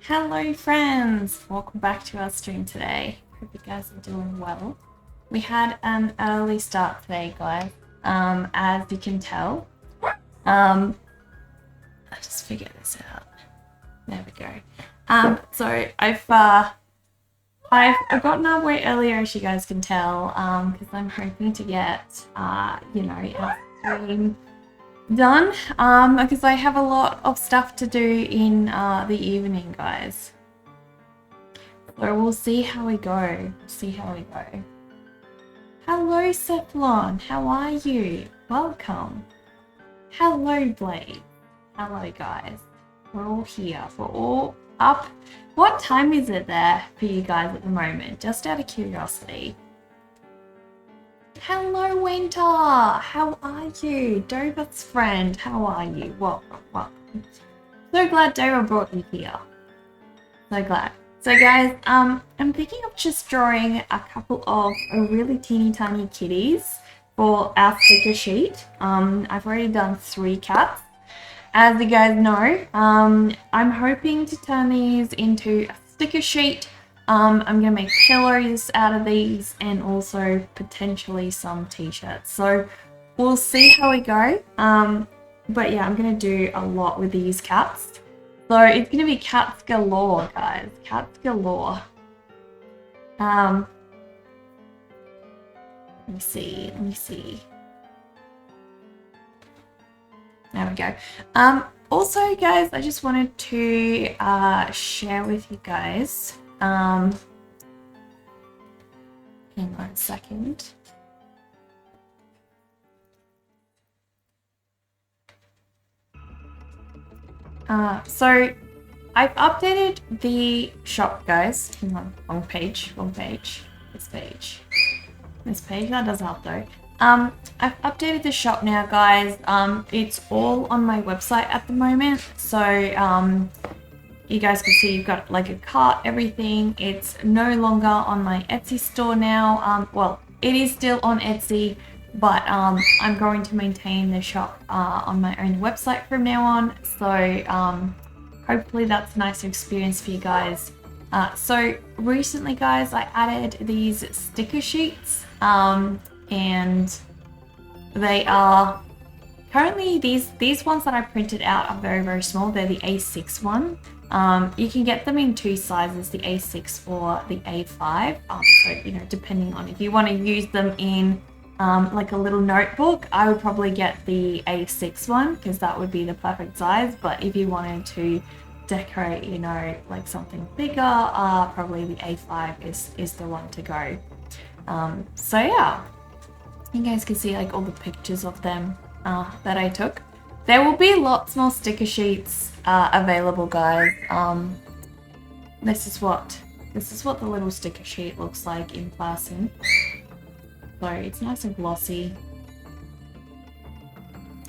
Hello friends! Welcome back to our stream today. Hope you guys are doing well. We had an early start today, guys. As you can tell. I'll just figure this out. There we go. So I've gotten up way earlier, as you guys can tell, because I'm hoping to get our stream done, because I have a lot of stuff to do in the evening, guys. So we'll see how we go. Hello, Cephalon. How are you? Welcome. Hello, Blade. Hello, guys. We're all here. We're all up. What time is it there for you guys at the moment? Just out of curiosity. Hello, Winter. How are you? Dova's friend. How are you? Welcome. So glad Dova brought you here. So glad. So guys, I'm thinking of just drawing a couple of really teeny tiny kitties for our sticker sheet. I've already done 3 cats. As you guys know, I'm hoping to turn these into a sticker sheet. I'm going to make pillows out of these and also potentially some t-shirts. So we'll see how we go. But yeah, I'm going to do a lot with these cats. So it's going to be cats galore, guys. Cats galore. Let me see. There we go. Also, guys, I just wanted to share with you guys. Hang on a second. So I've updated the shop, guys. Hang on, wrong page. This page, that doesn't help though. I've updated the shop now, guys. It's all on my website at the moment. So, you guys can see you've got like a cart, everything. It's no longer on my Etsy store now. Well, it is still on Etsy, but I'm going to maintain the shop on my own website from now on. So hopefully that's a nice experience for you guys. So recently, guys, I added these sticker sheets, and they are currently these ones that I printed out are very, very small. They're the A6 one. You can get them in 2 sizes, the A6 or the A5. So, depending on if you want to use them in like a little notebook, I would probably get the A6 one because that would be the perfect size. But if you wanted to decorate, like something bigger, probably the A5 is the one to go. So yeah, you guys can see like all the pictures of them that I took. There will be lots more sticker sheets available, guys. This is what the little sticker sheet looks like in person. So it's nice and glossy.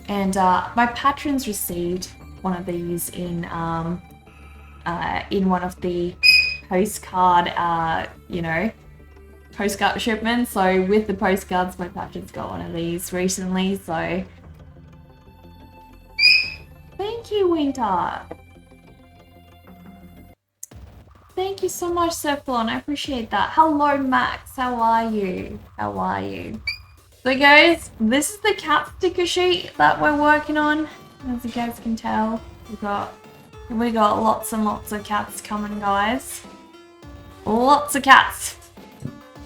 And my patrons received one of these in one of the postcard, postcard shipments. So with the postcards, my patrons got one of these recently. So thank you, Winter. Thank you so much, Cephalon. I appreciate that. Hello, Max. How are you? So, guys, this is the cat sticker sheet that we're working on. As you guys can tell, we got lots and lots of cats coming, guys. Lots of cats.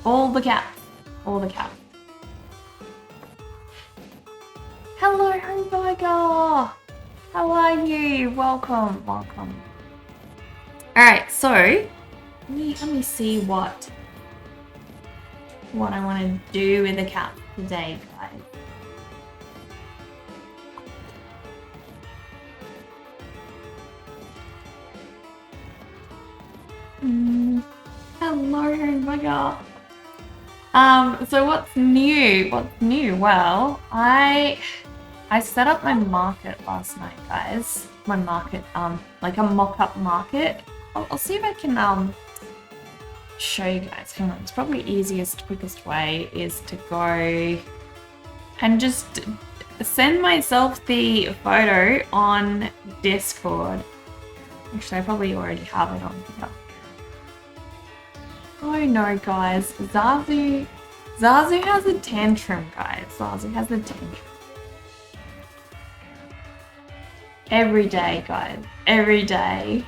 All the cats. Hello, Homeburger. How are you? Welcome. Alright, so let me see what I want to do with the cat today, guys. Hello, Homeburger. So what's new? Well, I set up my market last night, guys. My market, like a mock-up market. I'll see if I can show you guys. Hang on, it's probably quickest way is to go and just send myself the photo on Discord. Actually, I probably already have it on here. Oh no, guys. Zazu has a tantrum, guys. Zazu has a tantrum. Every day, guys. Every day.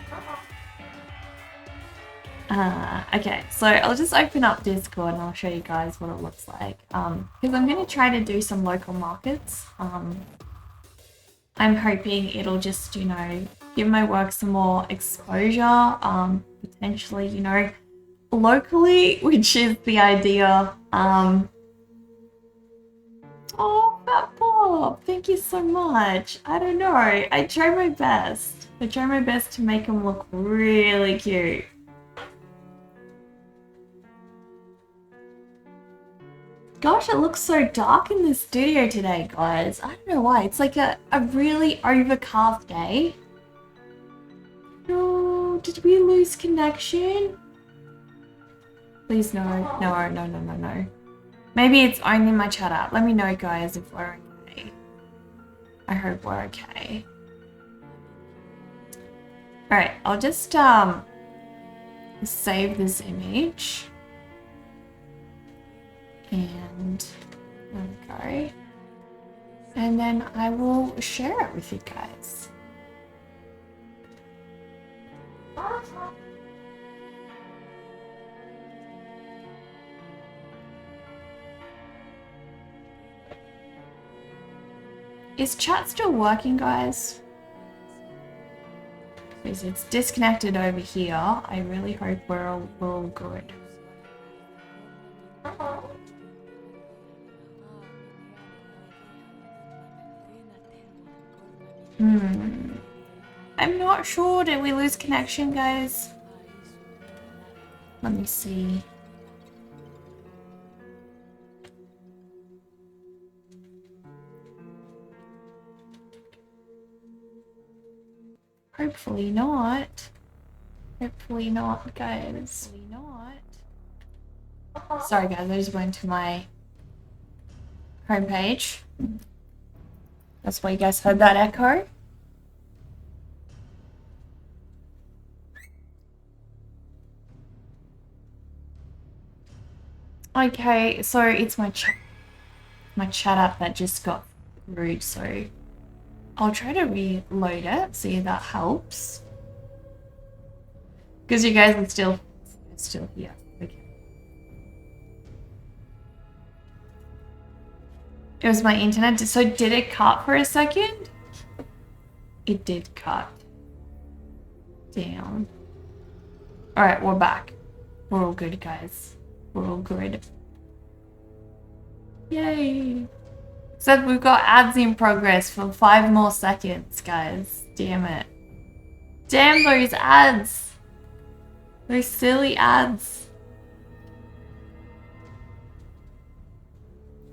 Okay, so I'll just open up Discord and I'll show you guys what it looks like. Because I'm going to try to do some local markets. I'm hoping it'll just, you know, give my work some more exposure. Potentially, you know, locally, which is the idea. Oh, Fat Bob, thank you so much. I don't know, I try my best. I try my best to make them look really cute. Gosh, it looks so dark in the studio today, guys. I don't know why. It's like a really overcast day. No, did we lose connection? Please no. No. Maybe it's only my chat app. Let me know, guys, if we're okay. I hope we're okay. Alright, I'll just save this image. And there we go. And then I will share it with you guys. Is chat still working, guys? Because it's disconnected over here. I really hope we're all good. I'm not sure. Did we lose connection, guys? Let me see. Hopefully not. Hopefully not, guys. Hopefully not. Sorry, guys. I just went to my homepage. That's why you guys heard that echo. Okay, so it's my chat app that just got rude, so I'll try to reload it, see if that helps. Because you guys are still here. Okay. It was my internet. So did it cut for a second? It did cut. Damn. Alright, we're back. We're all good, guys. We're all good. Yay. Except we've got ads in progress for 5 more seconds, guys. Damn it. Damn those ads. Those silly ads.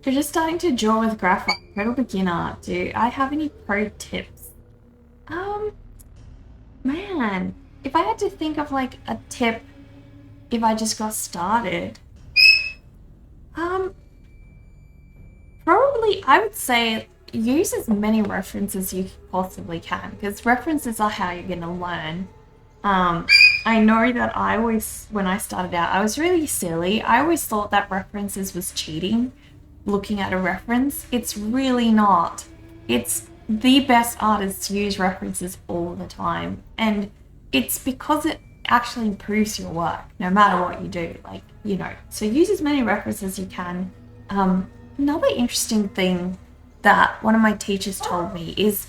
You're just starting to draw with graphite. Total beginner. Do I have any pro tips? Man. If I had to think of like a tip if I just got started. Probably I would say use as many references you possibly can, because references are how you're going to learn. I know that I always, when I started out, I was really silly. I always thought that references was cheating, looking at a reference. It's really not. It's the best artists use references all the time. And it's because it actually improves your work, no matter what you do. Like, you know, so use as many references as you can. Another interesting thing that one of my teachers told me is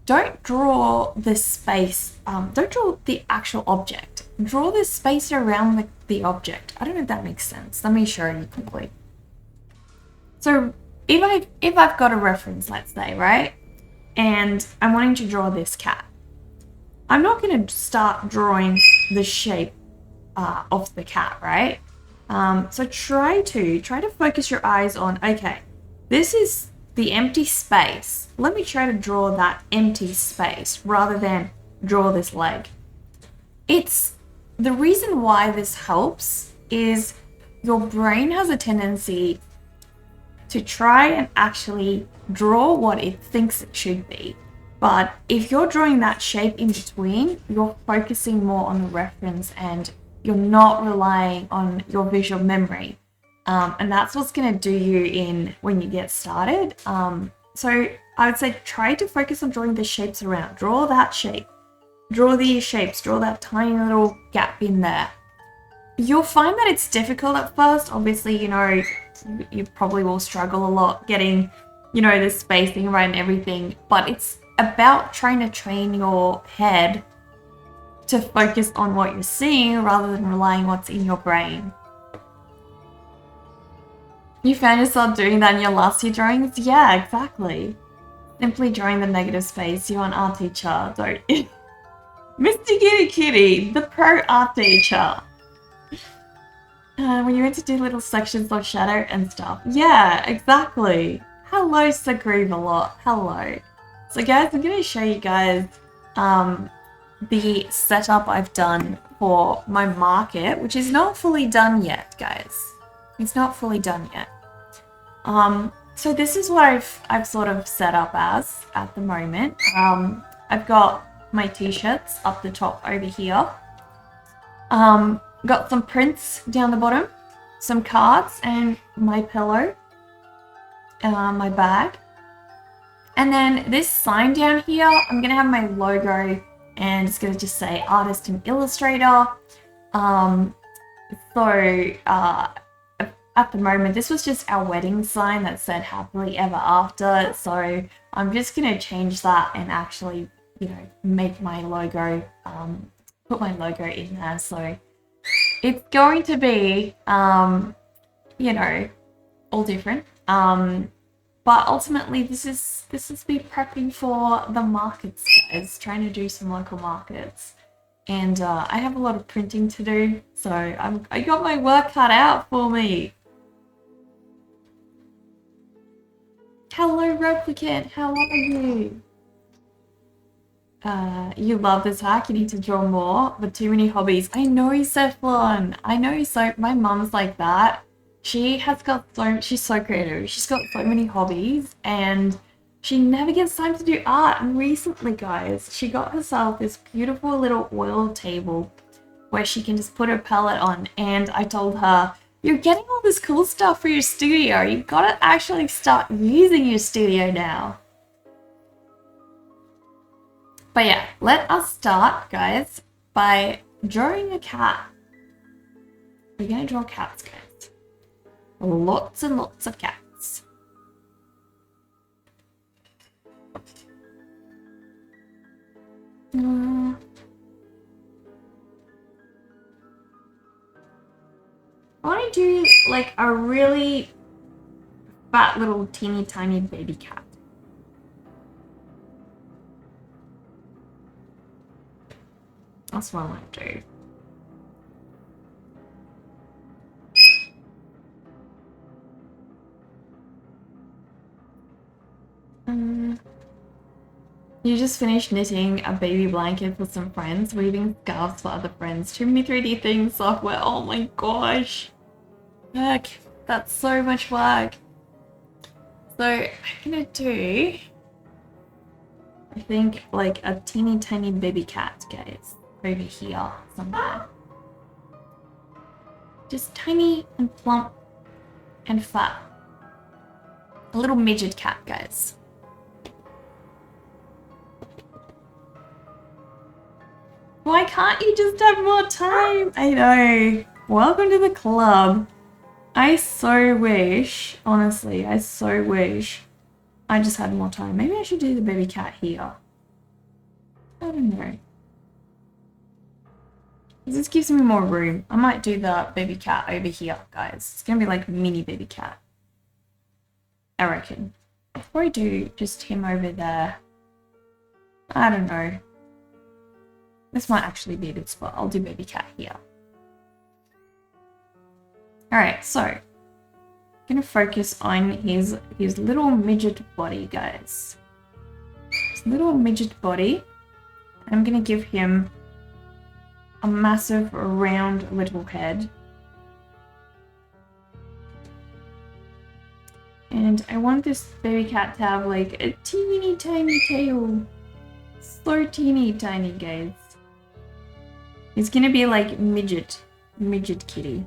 don't draw the space, don't draw the actual object. Draw the space around the object. I don't know if that makes sense. Let me show you quickly. So if I've got a reference, let's say, right? And I'm wanting to draw this cat. I'm not going to start drawing the shape of the cat, right? So try to focus your eyes on, okay, this is the empty space. Let me try to draw that empty space rather than draw this leg. It's the reason why this helps is your brain has a tendency to try and actually draw what it thinks it should be. But if you're drawing that shape in between, you're focusing more on the reference and you're not relying on your visual memory. And that's what's going to do you in when you get started. So I would say try to focus on drawing the shapes around. Draw that shape. Draw these shapes. Draw that tiny little gap in there. You'll find that it's difficult at first. Obviously, you probably will struggle a lot getting, the spacing right and everything. But it's about trying to train your head to focus on what you're seeing rather than relying on what's in your brain. You found yourself doing that in your last year drawings? Yeah, exactly. Simply drawing the negative space. You're an art teacher, don't you? Mr. Kitty Kitty, the pro art teacher. When you went to do little sections of shadow and stuff. Yeah, exactly. Hello, Sagreevalot. Hello. So guys, I'm going to show you guys the setup I've done for my market, which is not fully done yet, guys. It's not fully done yet. So this is what I've sort of set up as at the moment. I've got my t-shirts up the top over here. Got some prints down the bottom, some cards, and my pillow, my bag. And then this sign down here, I'm gonna have my logo, and it's gonna just say artist and illustrator. At the moment, this was just our wedding sign that said happily ever after. So I'm just gonna change that and actually, make my logo, put my logo in there. So it's going to be, all different. But ultimately, this is me prepping for the markets, guys. Trying to do some local markets. And I have a lot of printing to do, so I got my work cut out for me. Hello, Replicant. How are you? You love this hack. You need to draw more, but too many hobbies. I know, Cephalon. I know. So my mum's like that. She's so creative. She's got so many hobbies, and she never gets time to do art. And recently, guys, she got herself this beautiful little oil table where she can just put her palette on. And I told her, you're getting all this cool stuff for your studio. You've got to actually start using your studio now. But yeah, let us start, guys, by drawing a cat. We're going to draw cats, guys. Lots and lots of cats. I want to do like a really fat little teeny tiny baby cat. That's what I want to do. You just finished knitting a baby blanket for some friends, weaving scarves for other friends. Too many 3D things, software. Oh my gosh. Heck, that's so much work. So I'm gonna do, I think, like a teeny tiny baby cat, guys, over here somewhere. Just tiny and plump and fat. A little midget cat, guys. Why can't you just have more time? I know. Welcome to the club. I so wish, honestly, I so wish I just had more time. Maybe I should do the baby cat here. I don't know. This gives me more room. I might do the baby cat over here, guys. It's gonna be like a mini baby cat. I reckon. I'll probably do just him over there. I don't know. This might actually be a good spot. I'll do baby cat here. Alright, so I'm gonna focus on his little midget body, guys. His little midget body. I'm gonna give him a massive round little head. And I want this baby cat to have like a teeny tiny tail. So teeny tiny, guys. He's gonna be like midget kitty.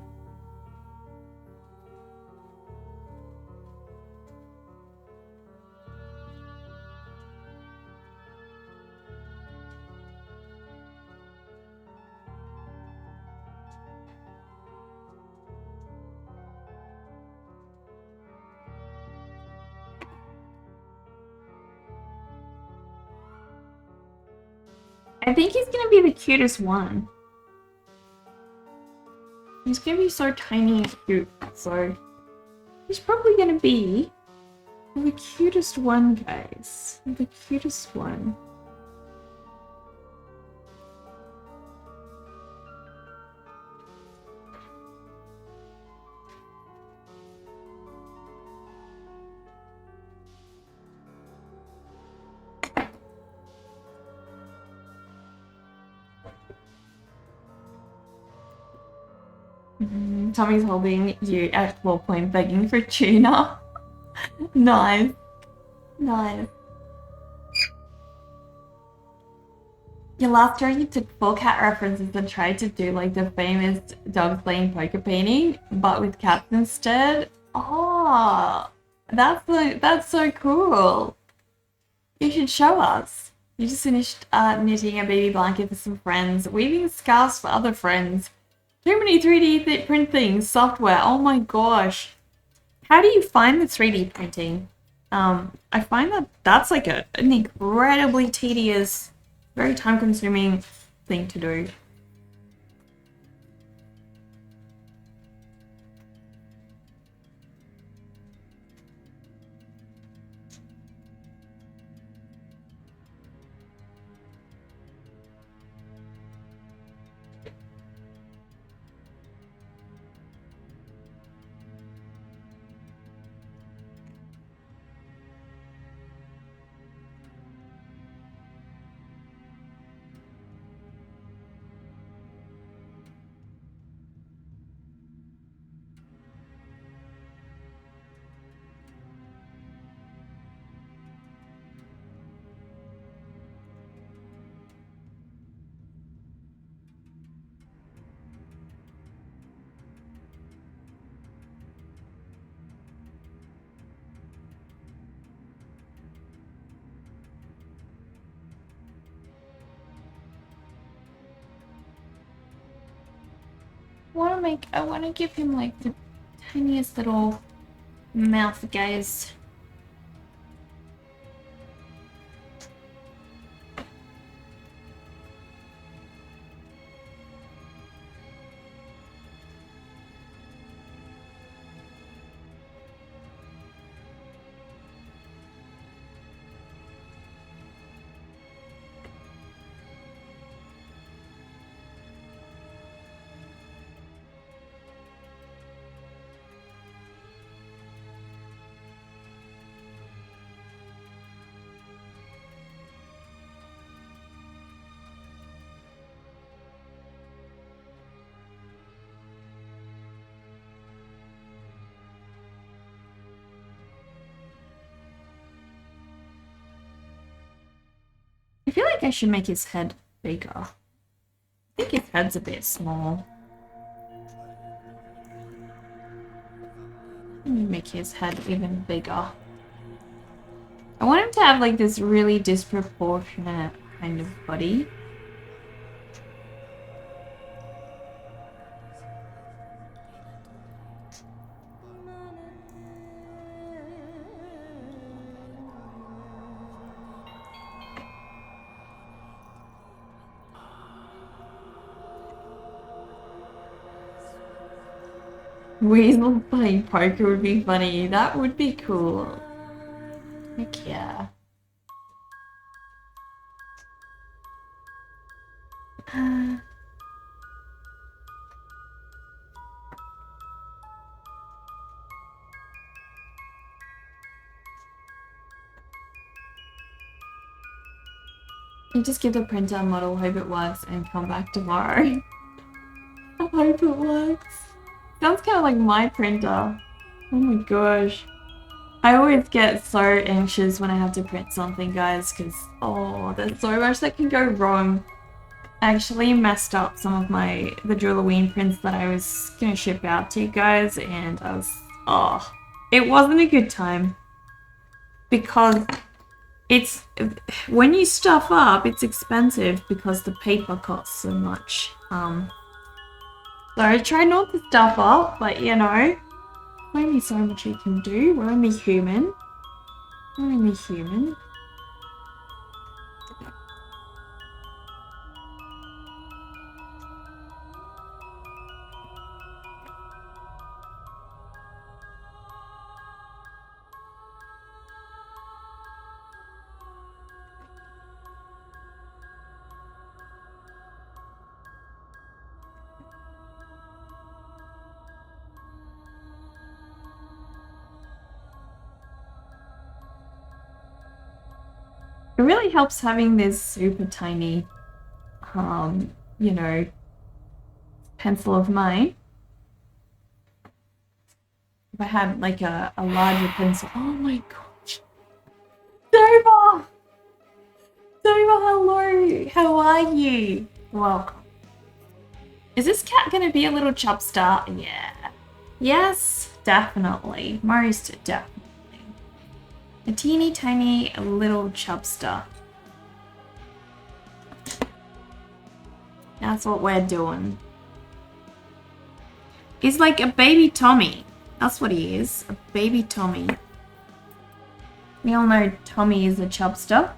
I think he's gonna be the cutest one. He's gonna be so tiny and cute, so he's probably gonna be the cutest one, guys. The cutest one. Tommy's holding you at claw point begging for tuna. Nice. Nice. Yeah, last year you took full cat references and tried to do like the famous dogs playing poker painting, but with cats instead. Oh, that's so cool. You should show us. You just finished knitting a baby blanket for some friends, weaving scarves for other friends. Too many 3D print things, software, oh my gosh. How do you find the 3D printing? I find that that's like an incredibly tedious, very time-consuming thing to do. I want to give him like the tiniest little mouth, guys. I feel like I should make his head bigger. I think his head's a bit small. Let me make his head even bigger. I want him to have like this really disproportionate kind of body. Weasel playing poker would be funny. That would be cool. Heck yeah. You just give the printer a model, hope it works, and come back tomorrow. I hope it works. Sounds kind of like my printer. Oh my gosh. I always get so anxious when I have to print something, guys, because, oh, there's so much that can go wrong. I actually messed up some of the Jeweloween prints that I was gonna ship out to you guys, and oh, it wasn't a good time. Because it's, when you stuff up, it's expensive because the paper costs so much. So I try not to stuff up, but you know, only so much we can do. We're only human. We're only human. It really helps having this super tiny, you know, pencil of mine. If I had like a larger pencil. Oh my gosh. Dover! Dover, hello! How are you? Welcome. Is this cat gonna be a little chubster? Yeah. Yes, definitely. Most definitely. A teeny tiny little chubster. That's what we're doing. He's like a baby Tommy. That's what he is. A baby Tommy. We all know Tommy is a chubster.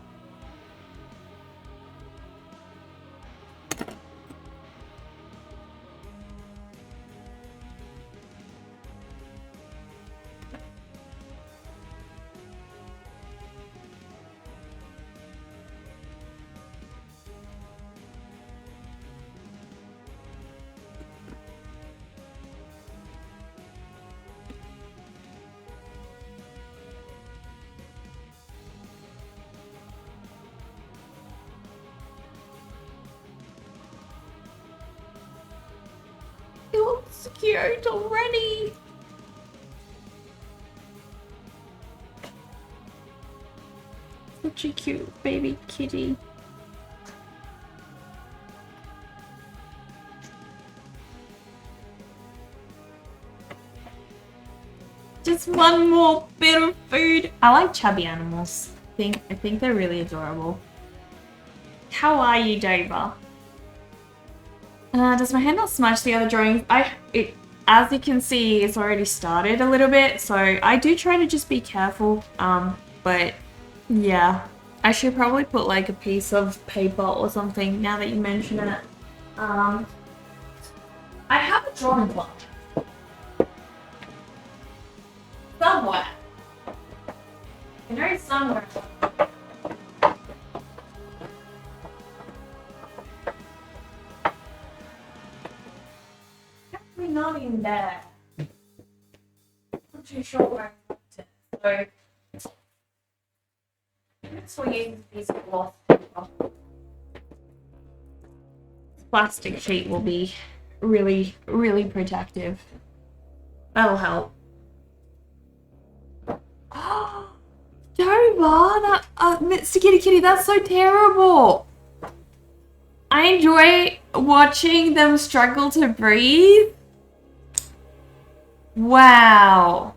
He looks cute already. Such a cute baby kitty. Just one more bit of food. I like chubby animals. I think they're really adorable. How are you, Dover? Does my hand not smudge the other drawings? As you can see, it's already started a little bit, so I do try to just be careful. But yeah, I should probably put like a piece of paper or something now that you mention it. I have a drawing block. Somewhere. I know it's somewhere. Definitely not in there. Not too sure where I put it. So this will use a piece of cloth paper. Plastic sheet will be really, really protective. That'll help. Dover, that Mr. Kitty Kitty, that's so terrible. I enjoy watching them struggle to breathe. Wow.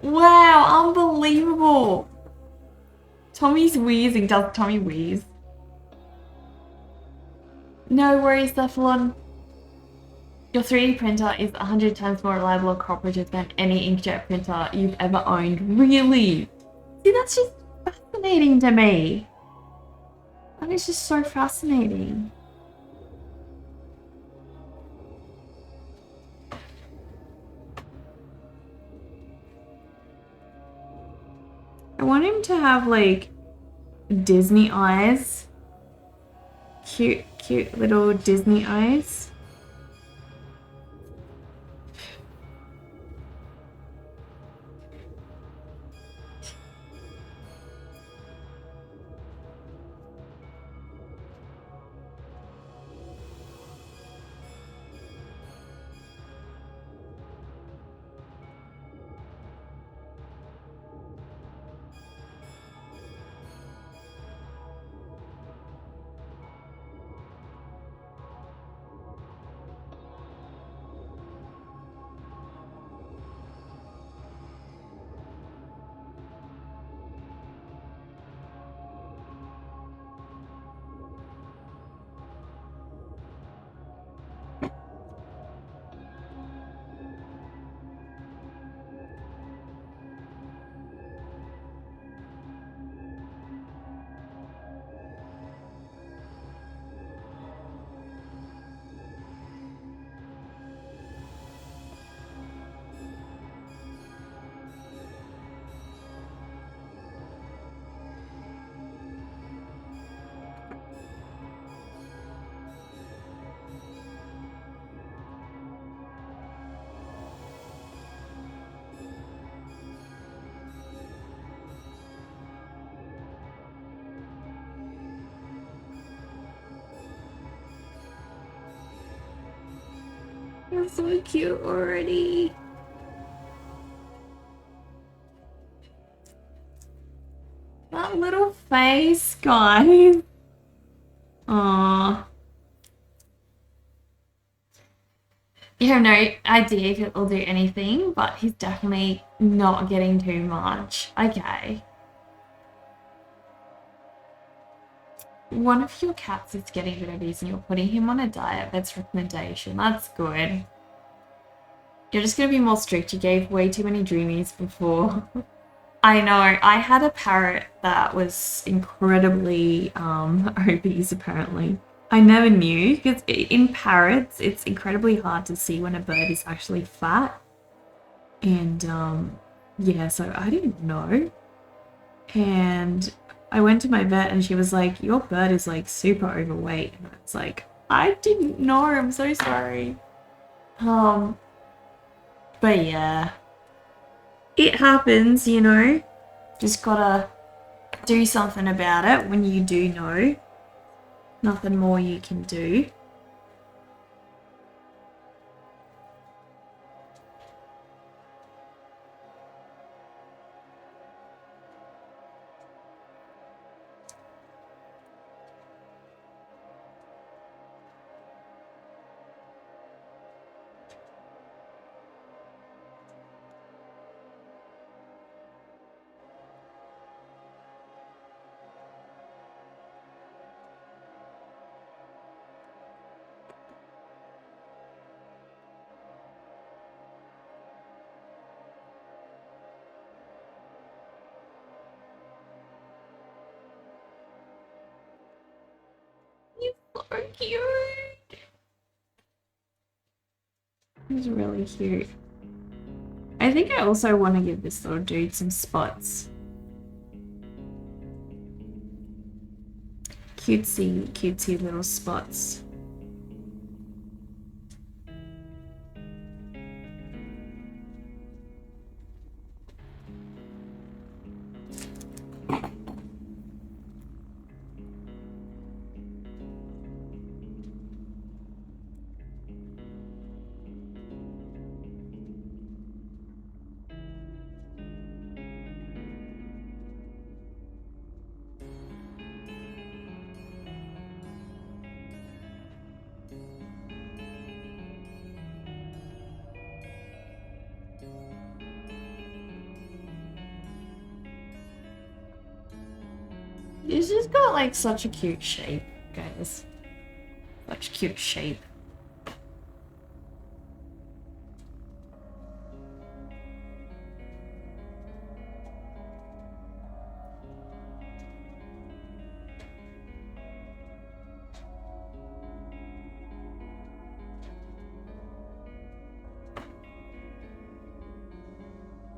Wow, unbelievable. Tommy's wheezing. Does Tommy wheeze? No worries, Cephalon. Your 3D printer is 100 times more reliable and cooperative than any inkjet printer you've ever owned. Really? See, that's just fascinating to me. That is just so fascinating. I want him to have like Disney eyes. Cute, cute little Disney eyes. You're so cute already. That little face, guys. Aww. You have no idea if it'll do anything, but he's definitely not getting too much. Okay. One of your cats is getting a bit obese and you're putting him on a diet. That's recommendation. That's good. You're just going to be more strict. You gave way too many dreamies before. I know. I had a parrot that was incredibly obese, apparently. I never knew, because in parrots, it's incredibly hard to see when a bird is actually fat. And yeah, so I didn't know. And I went to my vet and she was like, your bird is like super overweight. And I was like, I didn't know. I'm so sorry. But yeah, it happens, you know. Just gotta do something about it when you do know. Nothing more you can do. He's so cute. He's really cute. I think I also want to give this little dude some spots. Cutesy, cutesy little spots. He's just got like such a cute shape, guys. Such cute shape.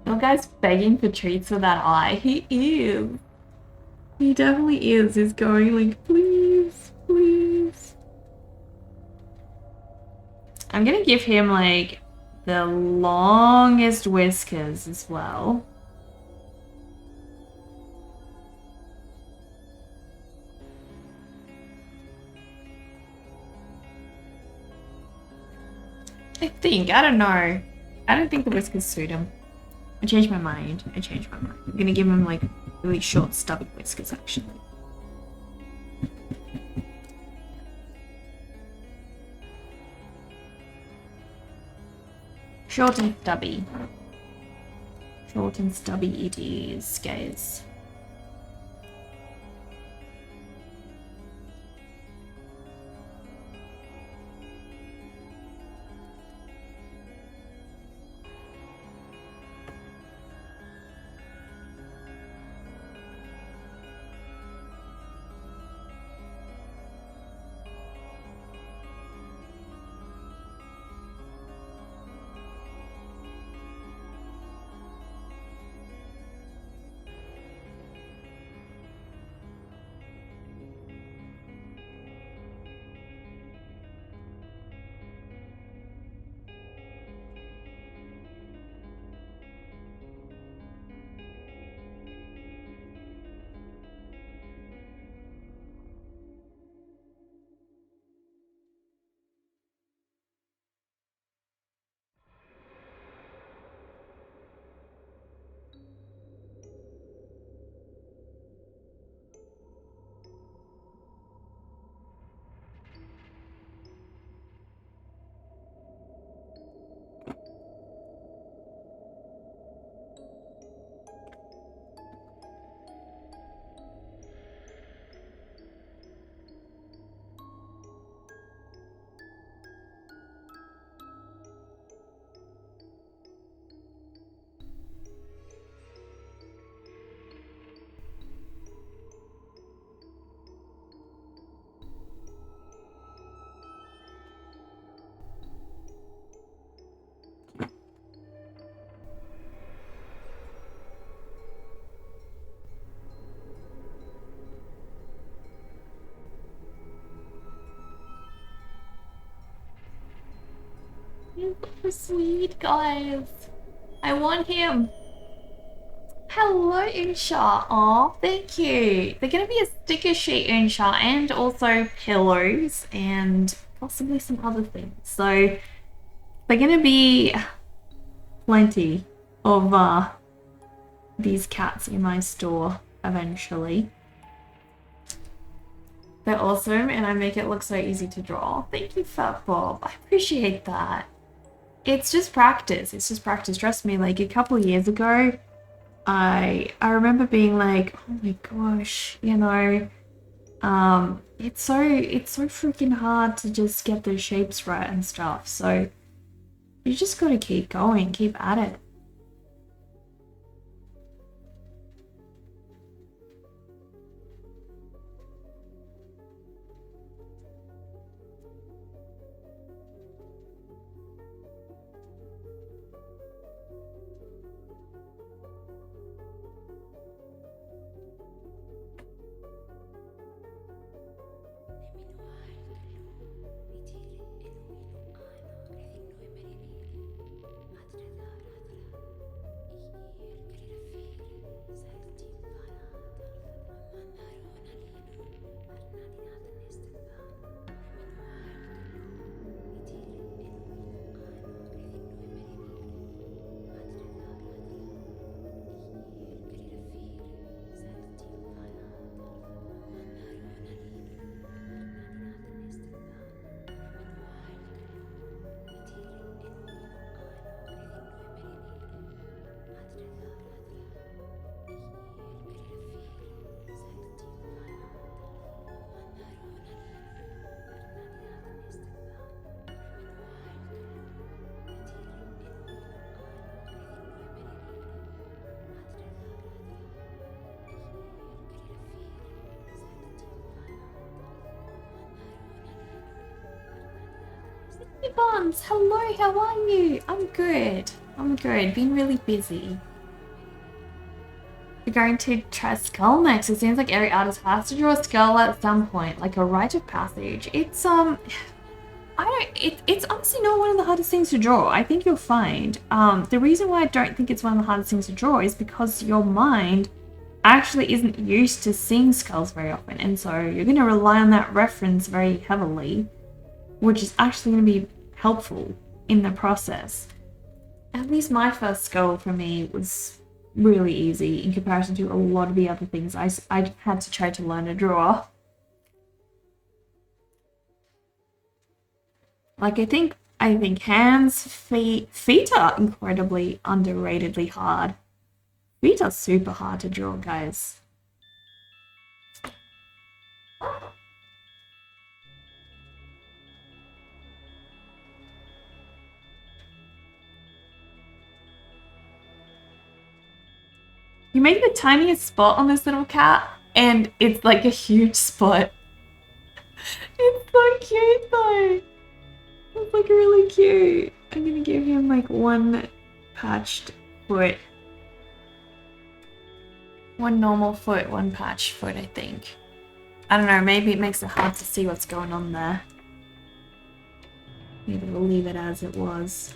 Your guy's begging for treats with that eye. He is. He definitely is. He's going like, please, please. I'm gonna give him like the longest whiskers as well. I don't know. I don't think the whiskers suit him. I changed my mind. I'm gonna give him like really short, stubby whiskers actually. Short and stubby. Short and stubby it is, guys. He's so sweet, guys. I want him. Hello, Unsha. Aw, thank you. They're gonna be a sticker sheet, Unsha, and also pillows and possibly some other things. So they're gonna be plenty of these cats in my store eventually. They're awesome and I make it look so easy to draw. Thank you, Fat Bob. I appreciate that. It's just practice. It's just practice. Trust me, like a couple of years ago, I remember being like, oh my gosh, you know, it's so freaking hard to just get those shapes right and stuff. So you just gotta keep going, keep at it. Hey Bonds, hello, how are you? I'm good. I'm good. Been really busy. You're going to try skull next. It seems like every artist has to draw a skull at some point, like a rite of passage. It's it's honestly not one of the hardest things to draw. I think you'll find. The reason why I don't think it's one of the hardest things to draw is because your mind actually isn't used to seeing skulls very often, and so you're going to rely on that reference very heavily, which is actually going to be helpful in the process. At least my first skull for me was really easy in comparison to a lot of the other things I had to try to learn to draw. Like I think hands, feet are incredibly underratedly hard. Feet are super hard to draw, guys. You make the tiniest spot on this little cat, and it's like a huge spot. It's so cute though. It's like really cute. I'm gonna give him like one patched foot. One normal foot, one patched foot, I think. I don't know, maybe it makes it hard to see what's going on there. Maybe we'll leave it as it was.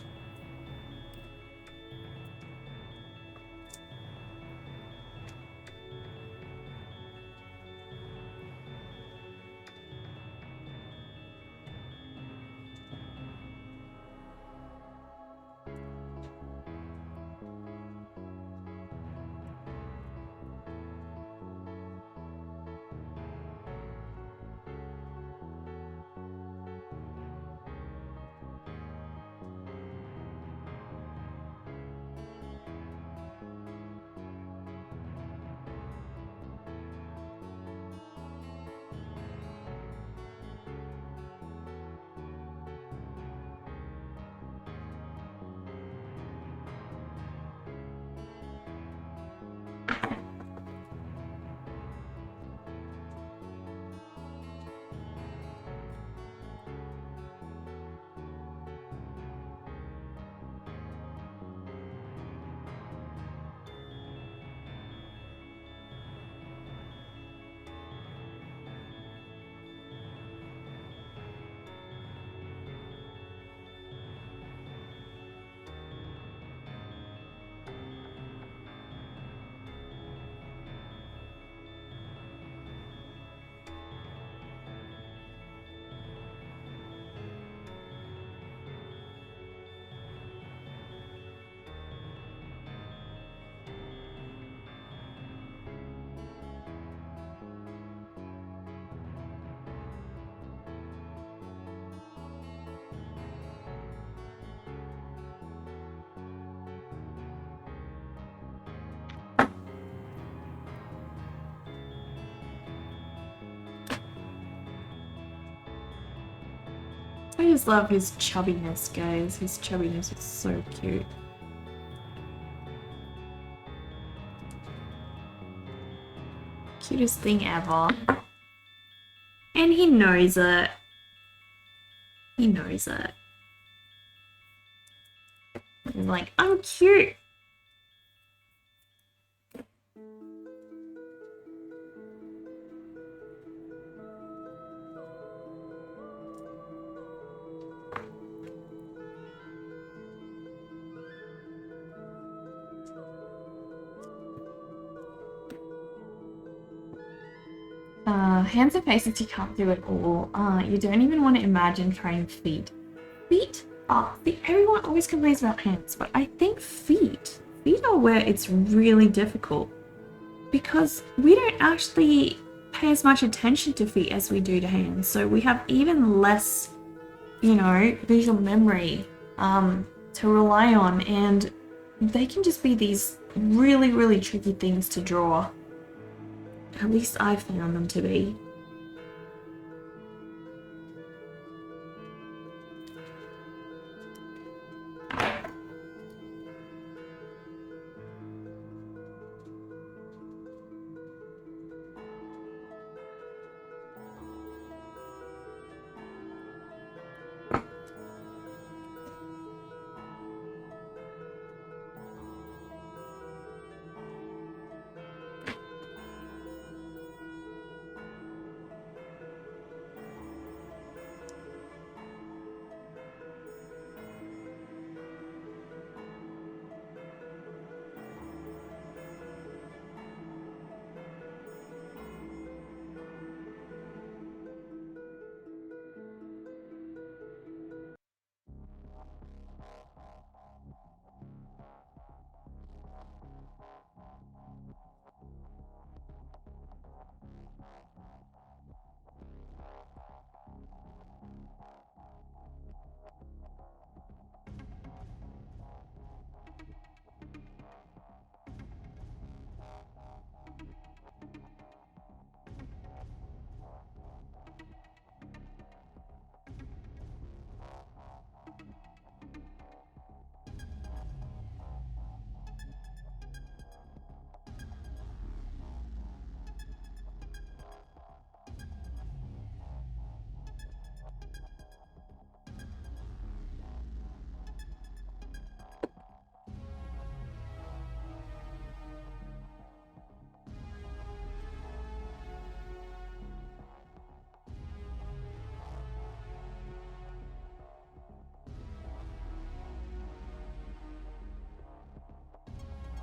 just love his chubbiness, guys. His chubbiness is so cute. Cutest thing ever. And he knows it. He knows it. He's like, I'm cute. Hands and faces, you can't do it all. You don't even want to imagine trying feet. Feet? Everyone always complains about hands, but I think feet are where it's really difficult. Because we don't actually pay as much attention to feet as we do to hands, so we have even less, you know, visual memory to rely on, and they can just be these really, really tricky things to draw. At least I found them to be.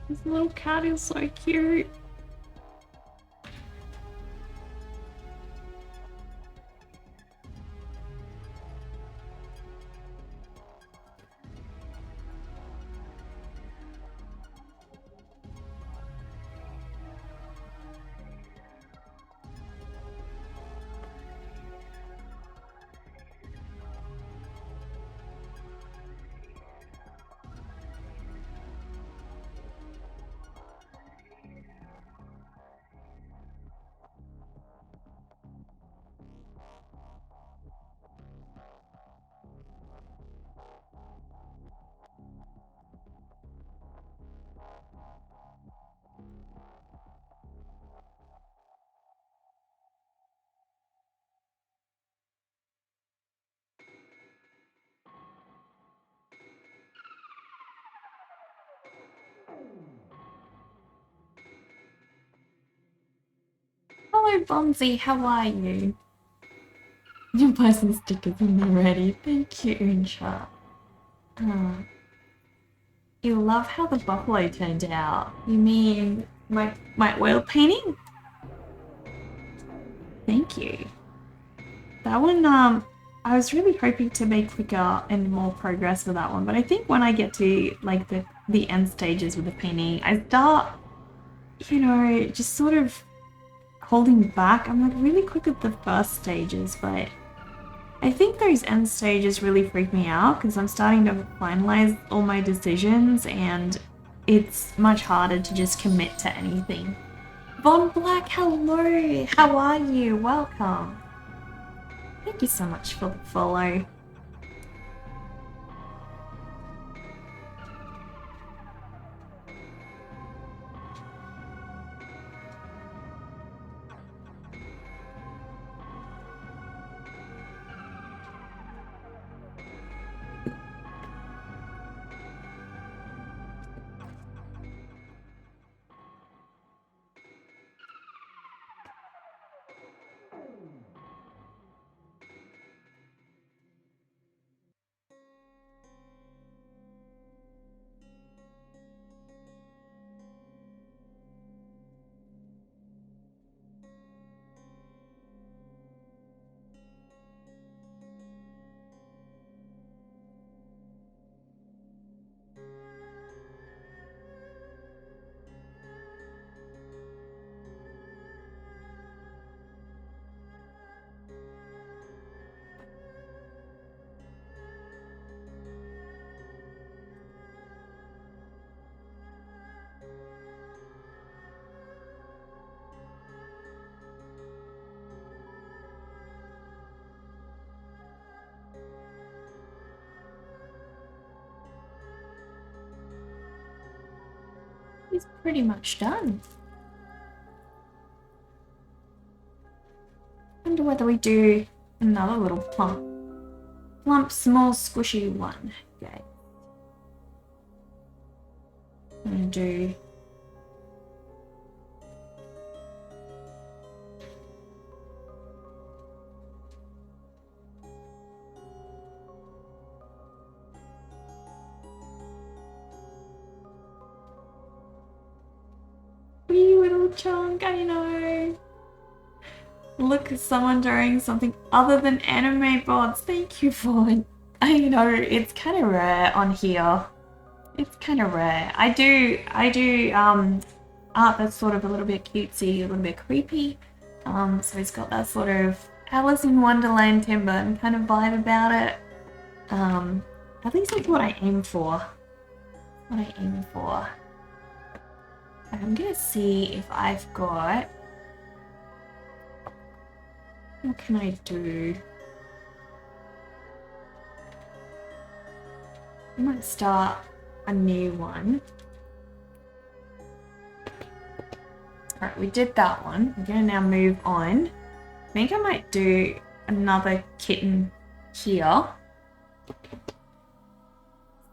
This little cat is so cute. Hello, Bonzi, how are you? Your person stickers in there ready. Thank you, Unsha. You love how the buffalo turned out. You mean my oil painting? Thank you. That one, I was really hoping to make quicker and more progress with that one, but I think when I get to like the end stages with the painting, I start, you know, just sort of holding back. I'm like really quick at the first stages, but I think those end stages really freak me out because I'm starting to finalize all my decisions and it's much harder to just commit to anything. Von Black, hello! How are you? Welcome! Thank you so much for the follow. is pretty much done. Wonder whether we do another little plump, small, squishy one. Okay. I'm gonna do wee little chunk, I know. Look at someone doing something other than anime bots. Thank you for it. I know it's kind of rare on here. It's kind of rare. I do art that's sort of a little bit cutesy, a little bit creepy. So it's got that sort of Alice in Wonderland, Tim Burton kind of vibe about it. At least that's what I aim for. What I aim for. I'm gonna see if I've got. What can I do? I might start a new one. Alright, we did that one. We're gonna now move on. I think I might do another kitten here.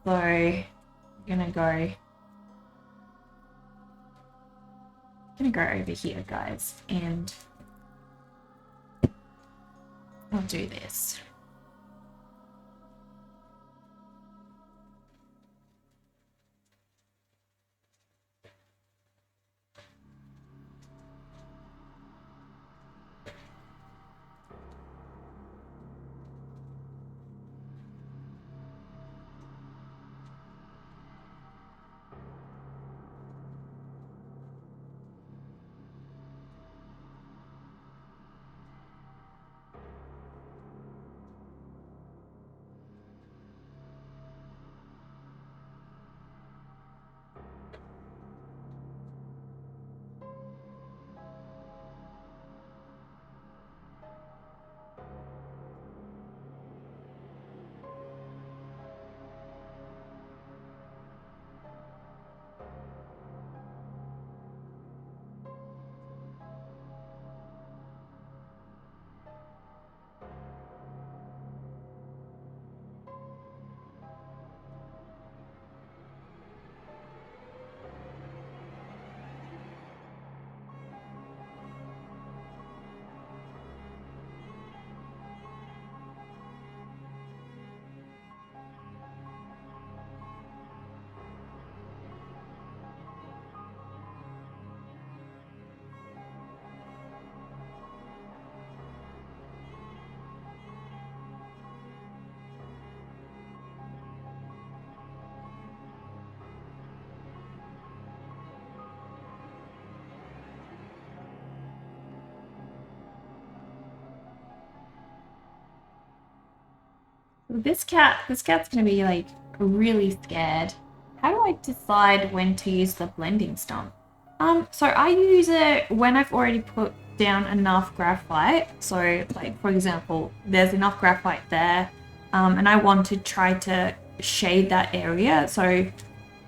So, I'm gonna go over here, guys, and I'll do this. This cat's gonna be like really scared. How do I decide when to use the blending stump? So I use it when I've already put down enough graphite. So like, for example, there's enough graphite there, and I want to try to shade that area. So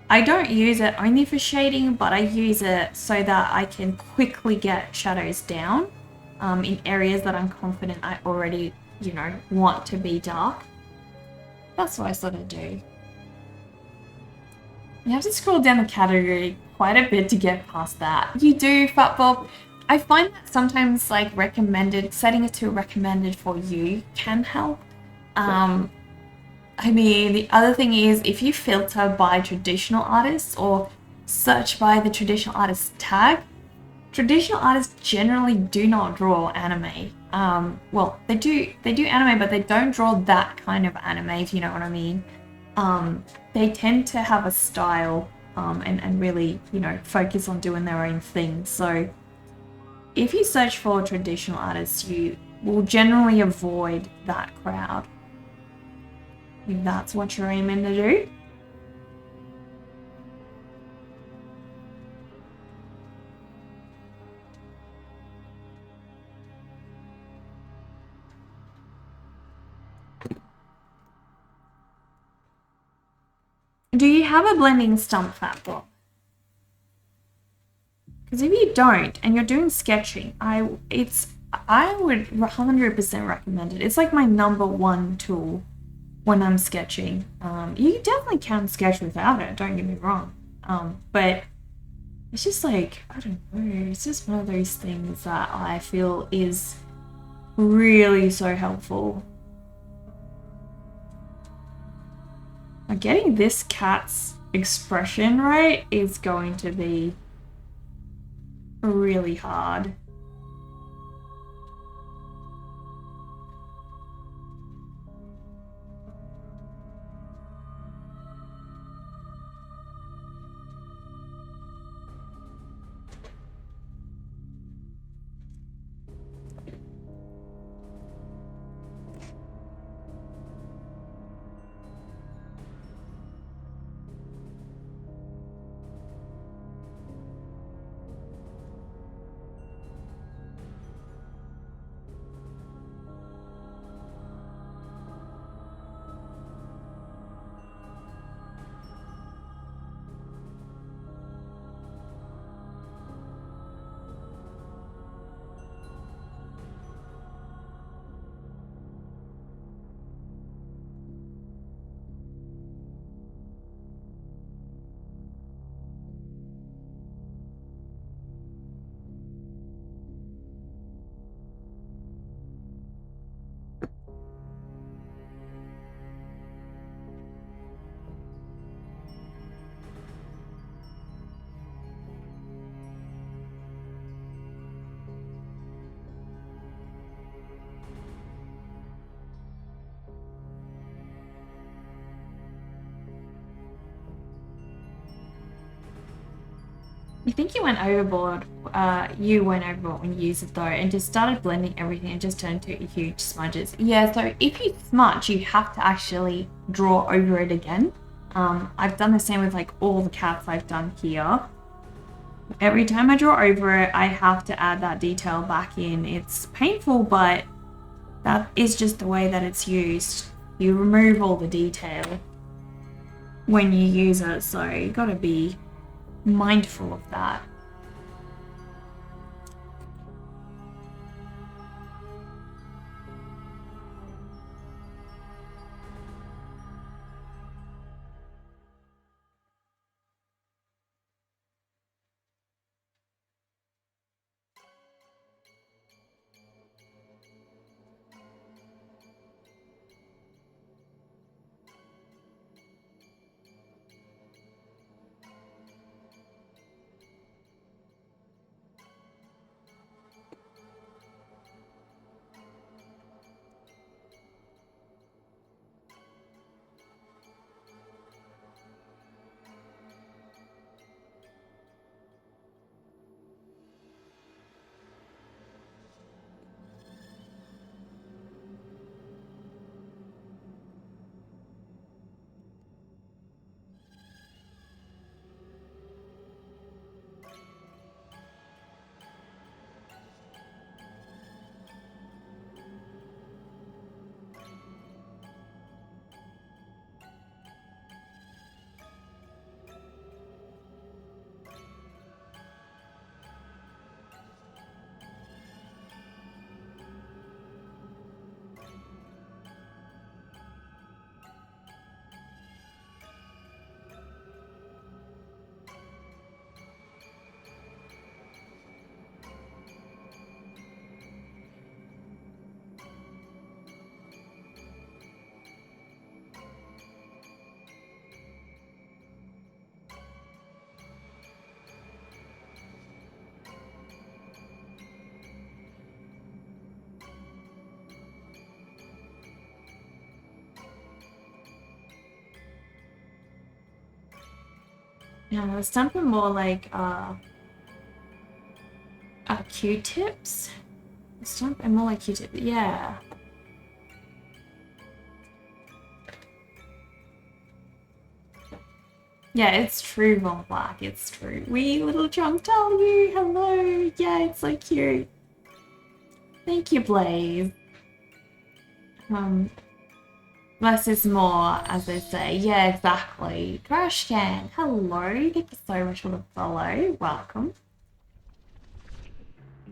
I don't use it only for shading, but I use it so that I can quickly get shadows down in areas that I'm confident I already, want to be dark. That's what I sort of do. You have to scroll down the category quite a bit to get past that. You do, Fatbob. I find that sometimes like setting it to recommended for you can help. I mean, the other thing is if you filter by traditional artists or search by the traditional artist tag, traditional artists generally do not draw anime. Well, they do anime, but they don't draw that kind of anime, if you know what I mean. They tend to have a style and really, focus on doing their own thing. So if you search for traditional artists, you will generally avoid that crowd. If that's what you're aiming to do. Do you have a blending stump, Fatbob? Because if you don't and you're doing sketching, I would 100% recommend it. It's like my number one tool when I'm sketching. You definitely can sketch without it, don't get me wrong. But it's just like, I don't know, it's just one of those things that I feel is really so helpful. Getting this cat's expression right is going to be really hard. I think you went overboard. You went overboard when you used it though, and just started blending everything and just turned into huge smudges. Yeah, so if you smudge, you have to actually draw over it again. I've done the same with like all the cats I've done here. Every time I draw over it, I have to add that detail back in. It's painful, but that is just the way that it's used. You remove all the detail when you use it, so you gotta be mindful of that. Yeah, something more like Q-tips. Something more like Q-tip. Yeah. Yeah, it's true, Von Black. It's true. Wee little Chunk you. Hello. Yeah, it's so cute. Thank you, Blaze. Less is more, as they say. Yeah, exactly. Crash Can. Hello. Thank you so much for the follow. Welcome.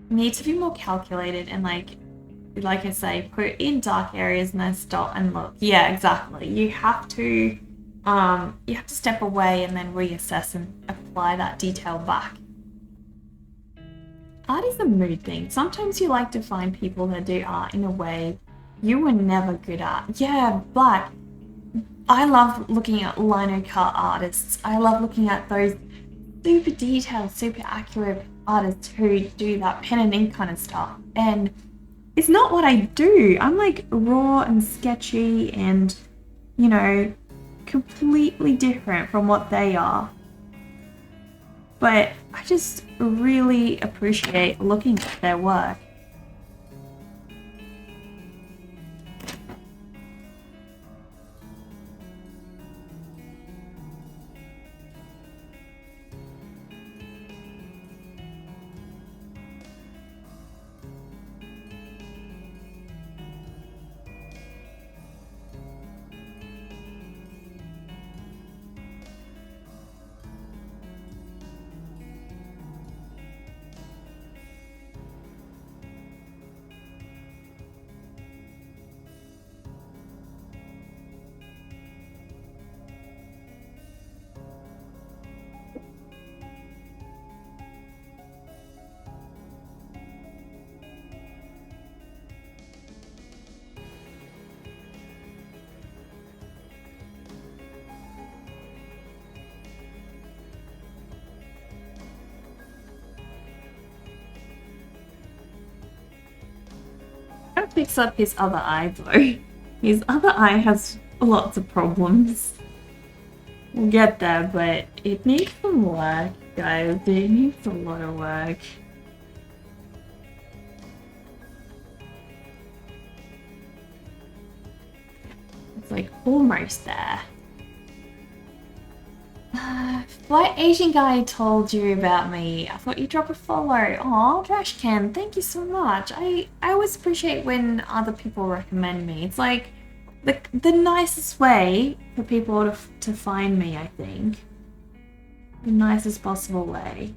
need to be more calculated and like I say, put in dark areas and then stop and look. Yeah, exactly. You have to step away and then reassess and apply that detail back. Art is a mood thing. Sometimes you like to find people that do art in a way you were never good at. Yeah, Black. I love looking at lino cut artists. I love looking at those super detailed, super accurate artists who do that pen and ink kind of stuff. And it's not what I do. I'm like raw and sketchy and, you know, completely different from what they are. But I just really appreciate looking at their work. Gotta fix up his other eye though. His other eye has lots of problems. We'll get there, but it needs some work, guys. It needs a lot of work. It's like almost there. What Asian guy told you about me? I thought you'd drop a follow. Aw, Trashcan, thank you so much. I always appreciate when other people recommend me. It's like the nicest way for people to find me, I think. The nicest possible way.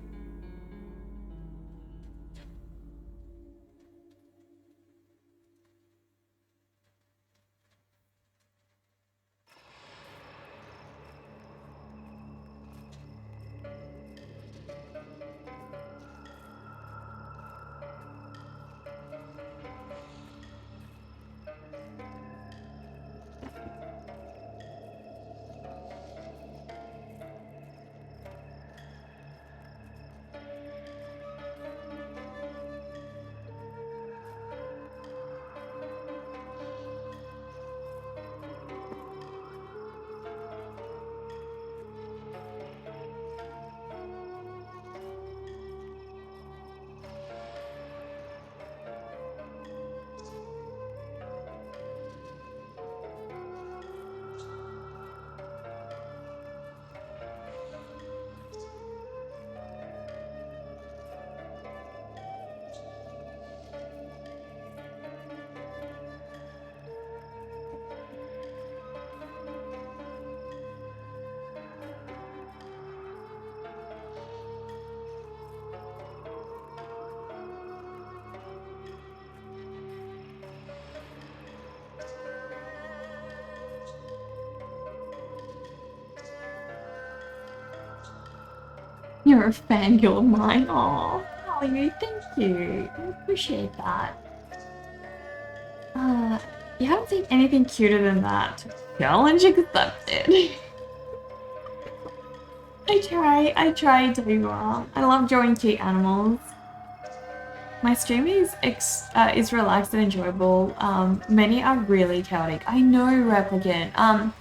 You're a fangirl of mine. Aw, Holly, thank you. I appreciate that. You haven't seen anything cuter than that. Challenge accepted. I try to. I love drawing cute animals. My stream is relaxed and enjoyable. Many are really chaotic. I know, Replicant.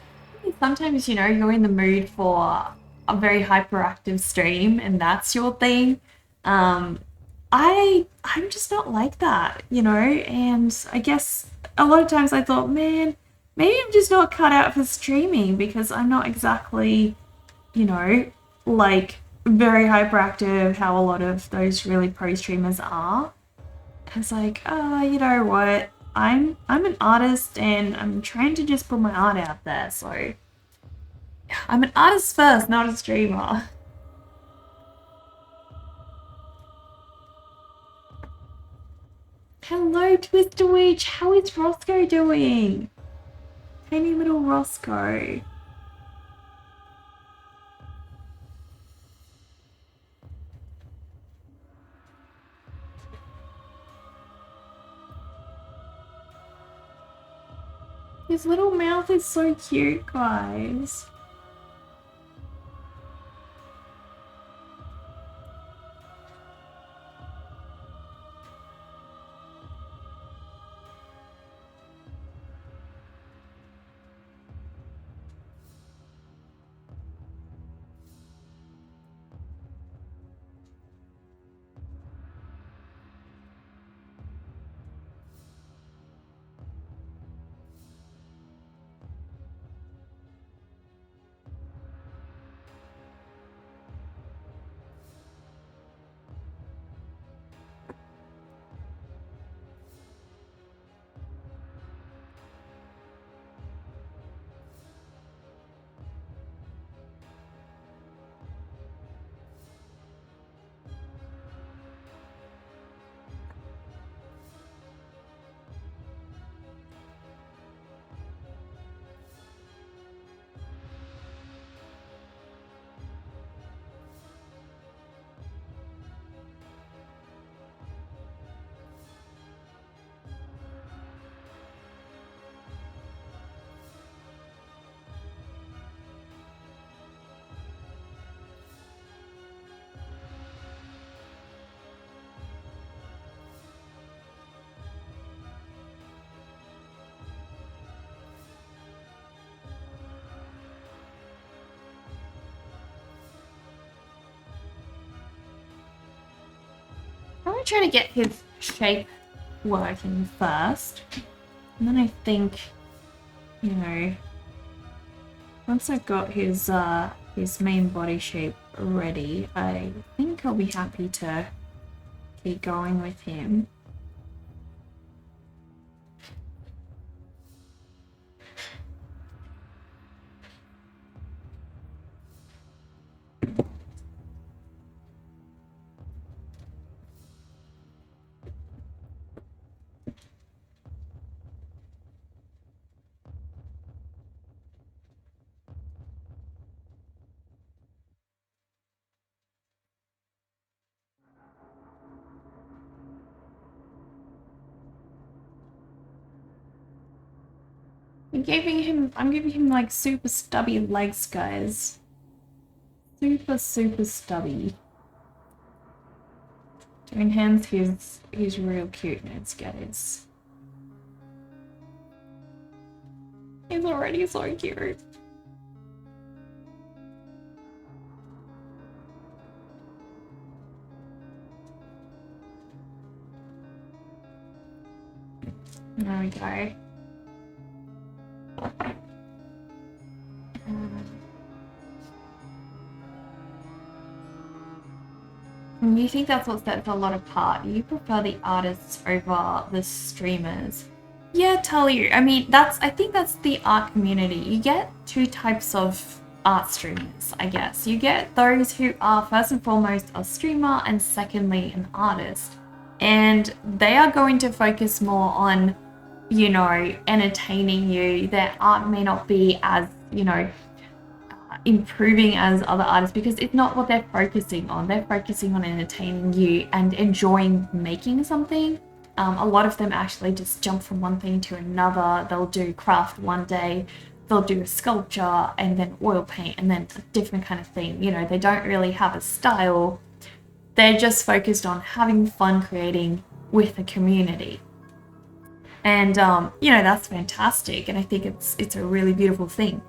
Sometimes, you know, you're in the mood for a very hyperactive stream and that's your thing. I'm just not like that, you know, and I guess a lot of times I thought, man, maybe I'm just not cut out for streaming because I'm not exactly, you know, like very hyperactive how a lot of those really pro streamers are. It's like, you know what? I'm an artist and I'm trying to just put my art out there, so I'm an artist first, not a streamer. Hello, Twister Witch. How is Roscoe doing? Tiny little Roscoe. His little mouth is so cute, guys. I'm gonna try to get his shape working first. And then I think, you know, once I've got his main body shape ready, I think I'll be happy to keep going with him. I'm giving him like super stubby legs, guys. Super stubby. To enhance his real cuteness, guys. He's already so cute. There we go. You think that's what sets a lot apart? You prefer the artists over the streamers? Yeah, Tully. I mean, I think that's the art community. You get two types of art streamers, I guess. You get those who are first and foremost a streamer and secondly an artist. And they are going to focus more on, you know, entertaining you. Their art may not be as, you know, improving as other artists because it's not what they're focusing on. They're focusing on entertaining you and enjoying making something. A lot of them actually just jump from one thing to another. They'll do craft one day, they'll do a sculpture and then oil paint and then a different kind of thing. You know, they don't really have a style. They're just focused on having fun creating with a community. And, you know, that's fantastic. And I think it's a really beautiful thing.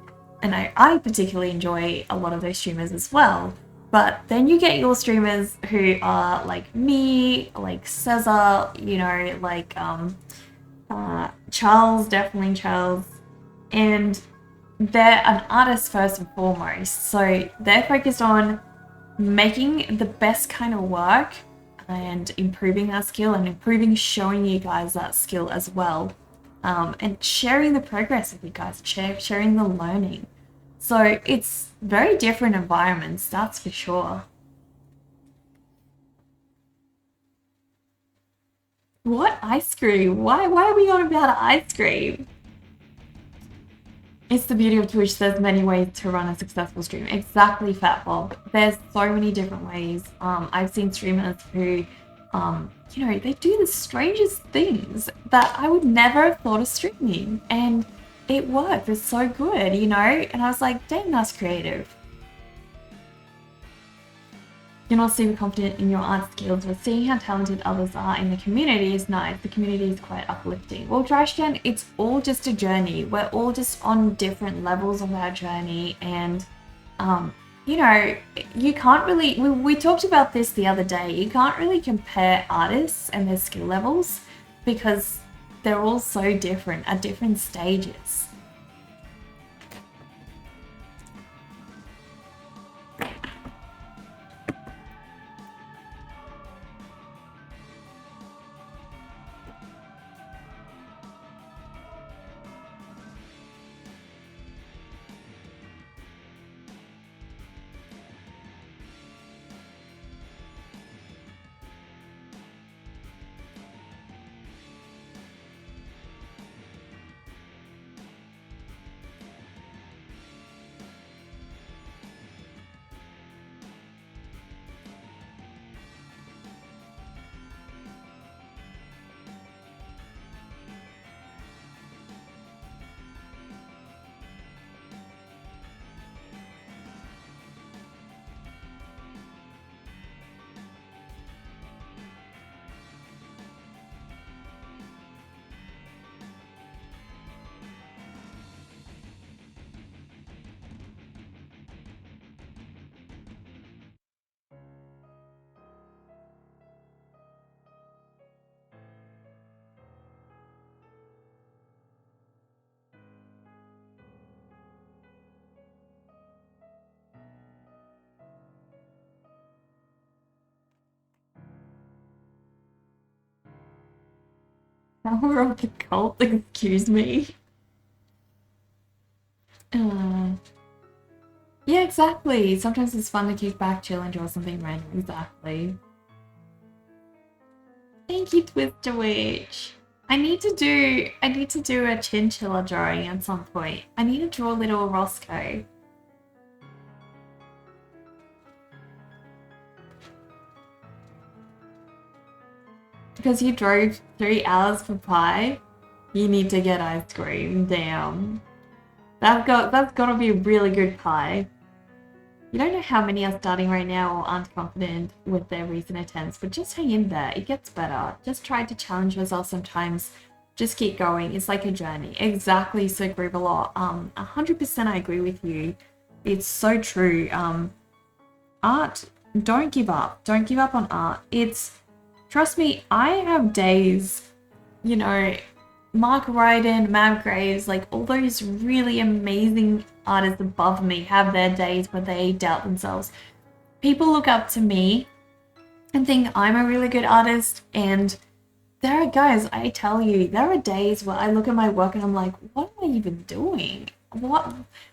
And I particularly enjoy a lot of those streamers as well. But then you get your streamers who are like me, like Cesar, you know, like Charles, definitely Charles. And they're an artist first and foremost. So they're focused on making the best kind of work and improving that skill and showing you guys that skill as well. And sharing the progress with you guys, sharing the learning. So it's very different environments, that's for sure. What ice cream? Why are we on about ice cream? It's the beauty of Twitch. There's many ways to run a successful stream. Exactly, Fat Bob. There's so many different ways. I've seen streamers who, you know, they do the strangest things that I would never have thought of streaming. And it worked. It's so good, you know? And I was like, dang, that's creative. You're not super confident in your art skills, but seeing how talented others are in the community is nice. The community is quite uplifting. Well, Drashcan, it's all just a journey. We're all just on different levels of our journey. And, you know, you can't really, we talked about this the other day, you can't really compare artists and their skill levels because they're all so different at different stages. Power of the cult, excuse me. Yeah, exactly. Sometimes it's fun to kick back, chill, enjoy something random. Exactly. Thank you, Twister Witch. I need to do a chinchilla drawing at some point. I need to draw little Roscoe. Because you drove 3 hours for pie, you need to get ice cream. Damn. That's gotta be a really good pie. You don't know how many are starting right now or aren't confident with their recent attempts, but just hang in there. It gets better. Just try to challenge yourself sometimes. Just keep going. It's like a journey. Exactly, so Grivalot. 100% I agree with you. It's so true. Art, don't give up. Don't give up on art. Trust me, I have days, you know, Mark Ryden, Mav Graves, like all those really amazing artists above me have their days where they doubt themselves. People look up to me and think I'm a really good artist, and there are guys, I tell you, there are days where I look at my work and I'm like, what am I even doing?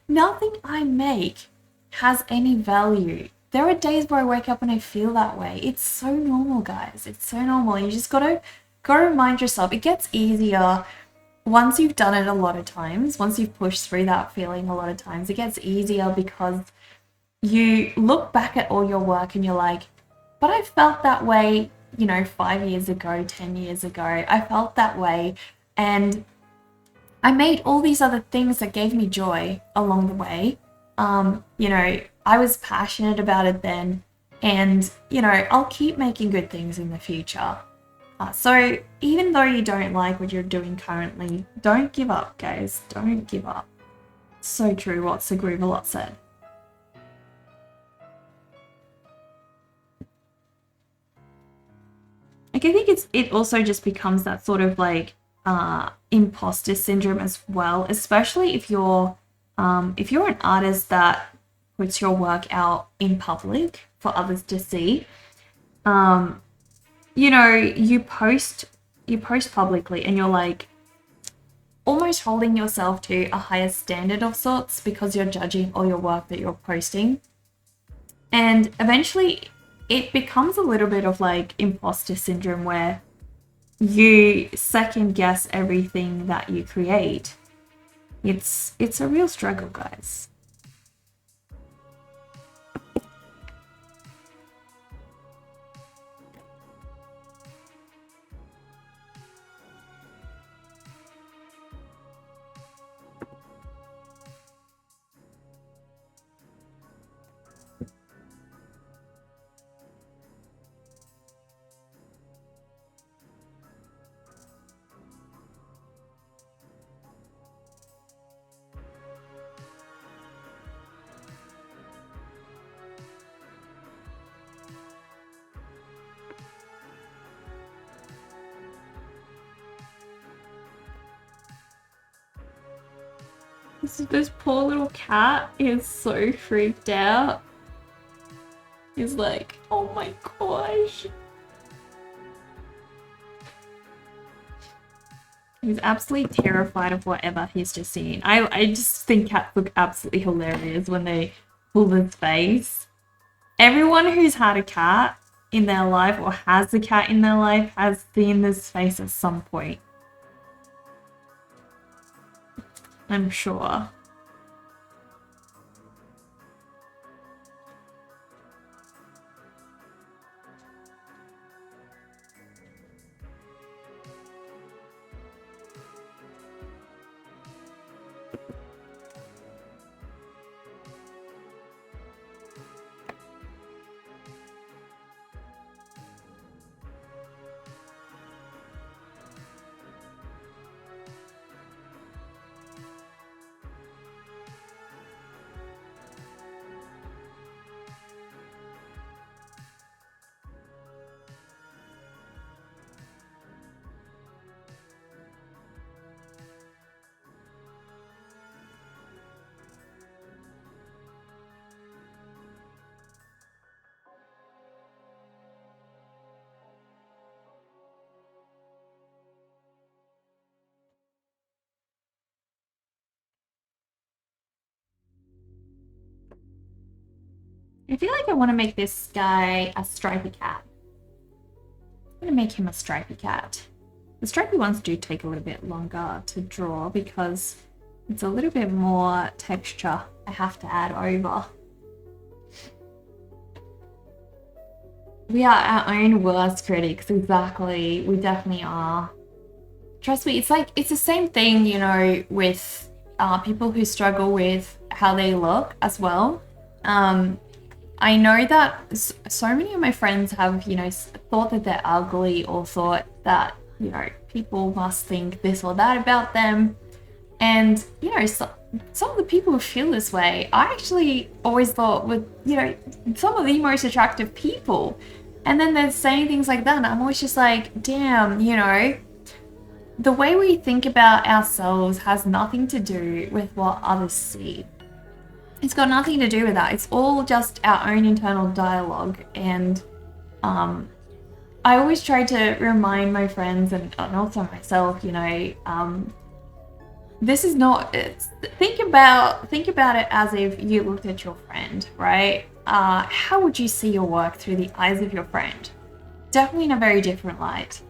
Nothing I make has any value. There are days where I wake up and I feel that way. It's so normal, guys. It's so normal. You just gotta remind yourself. It gets easier once you've done it a lot of times. Once you've pushed through that feeling a lot of times, it gets easier because you look back at all your work and you're like, but I felt that way, you know, 5 years ago, 10 years ago. I felt that way, and I made all these other things that gave me joy along the way. You know, I was passionate about it then, and, you know, I'll keep making good things in the future. So even though you don't like what you're doing currently, don't give up, guys. Don't give up. So true what Sir Groovalot said. Like, I think it also just becomes that sort of like imposter syndrome as well, especially if you're an artist that puts your work out in public for others to see. You know, you post publicly and you're like almost holding yourself to a higher standard of sorts because you're judging all your work that you're posting. And eventually it becomes a little bit of like imposter syndrome where you second guess everything that you create, it's a real struggle, guys. This poor little cat is so freaked out. He's like, oh my gosh. He's absolutely terrified of whatever he's just seen. I just think cats look absolutely hilarious when they pull his face. Everyone who's had a cat in their life or has a cat in their life has seen this face at some point. I'm sure. I feel like I want to make this guy a stripy cat. I'm going to make him a stripy cat. The stripy ones do take a little bit longer to draw because it's a little bit more texture I have to add over. We are our own worst critics, exactly. We definitely are. Trust me, it's the same thing, you know, with people who struggle with how they look as well. I know that so many of my friends have, you know, thought that they're ugly or thought that, you know, people must think this or that about them. And, you know, some of the people who feel this way, I actually always thought were, you know, some of the most attractive people. And then they're saying things like that, and I'm always just like, damn, you know, the way we think about ourselves has nothing to do with what others see. It's got nothing to do with that. It's all just our own internal dialogue. And I always try to remind my friends and also myself, you know, this is not, think about it as if you looked at your friend, right? How would you see your work through the eyes of your friend? Definitely in a very different light.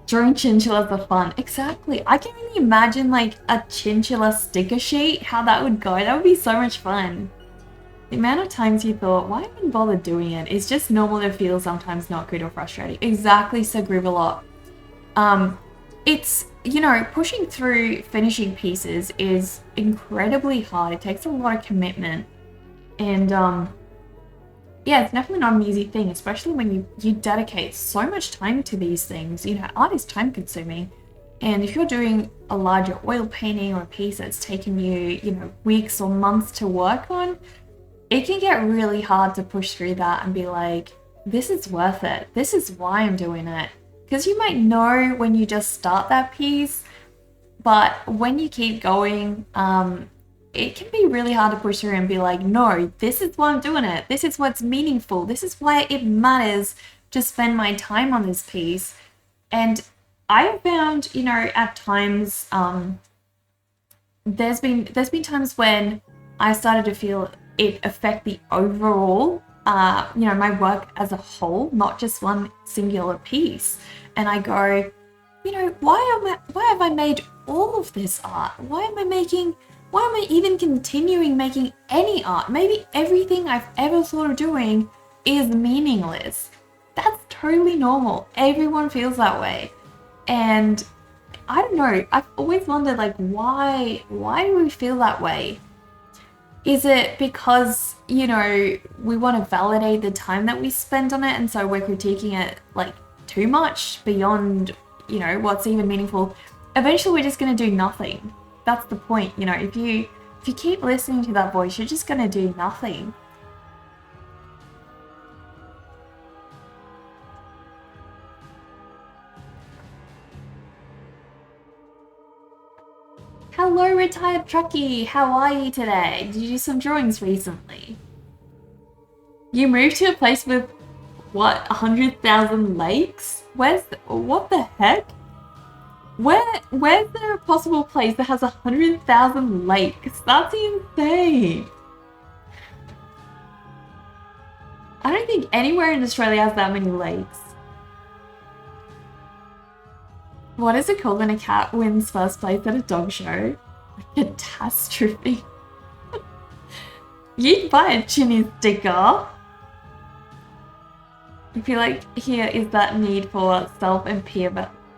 Drawing chinchillas are fun. Exactly. I can really imagine like a chinchilla sticker sheet, how that would go. That would be so much fun. The amount of times you thought, why even bother doing it? It's just normal to feel sometimes not good or frustrating. Exactly, so Grivelot. It's, you know, pushing through finishing pieces is incredibly hard. It takes a lot of commitment. And yeah, it's definitely not an easy thing, especially when you dedicate so much time to these things. You know, art is time consuming. And if you're doing a larger oil painting or a piece that's taken you, you know, weeks or months to work on, it can get really hard to push through that and be like, this is worth it. This is why I'm doing it. Because you might know when you just start that piece, but when you keep going, it can be really hard to push through and be like, no, this is why I'm doing it. This is what's meaningful. This is why it matters to spend my time on this piece. And I found, you know, at times, there's been times when I started to feel it affect the overall you know, my work as a whole, not just one singular piece. And I go, you know, why have I made all of this art? Why am I even continuing making any art? Maybe everything I've ever thought of doing is meaningless. That's totally normal. Everyone feels that way. And I don't know, I've always wondered, like, why do we feel that way? Is it because, you know, we want to validate the time that we spend on it and so we're critiquing it like too much beyond, you know, what's even meaningful? Eventually we're just going to do nothing. That's the point, you know, if you keep listening to that voice, you're just going to do nothing. Hello, retired truckie. How are you today? Did you do some drawings recently? You moved to a place with, what, 100,000 lakes? What the heck? Where's there a possible place that has 100,000 lakes? That's insane. I don't think anywhere in Australia has that many lakes. What is it called when a cat wins first place at a dog show? A catastrophe. You'd buy a chinny sticker. I feel like here is that need for self and peer.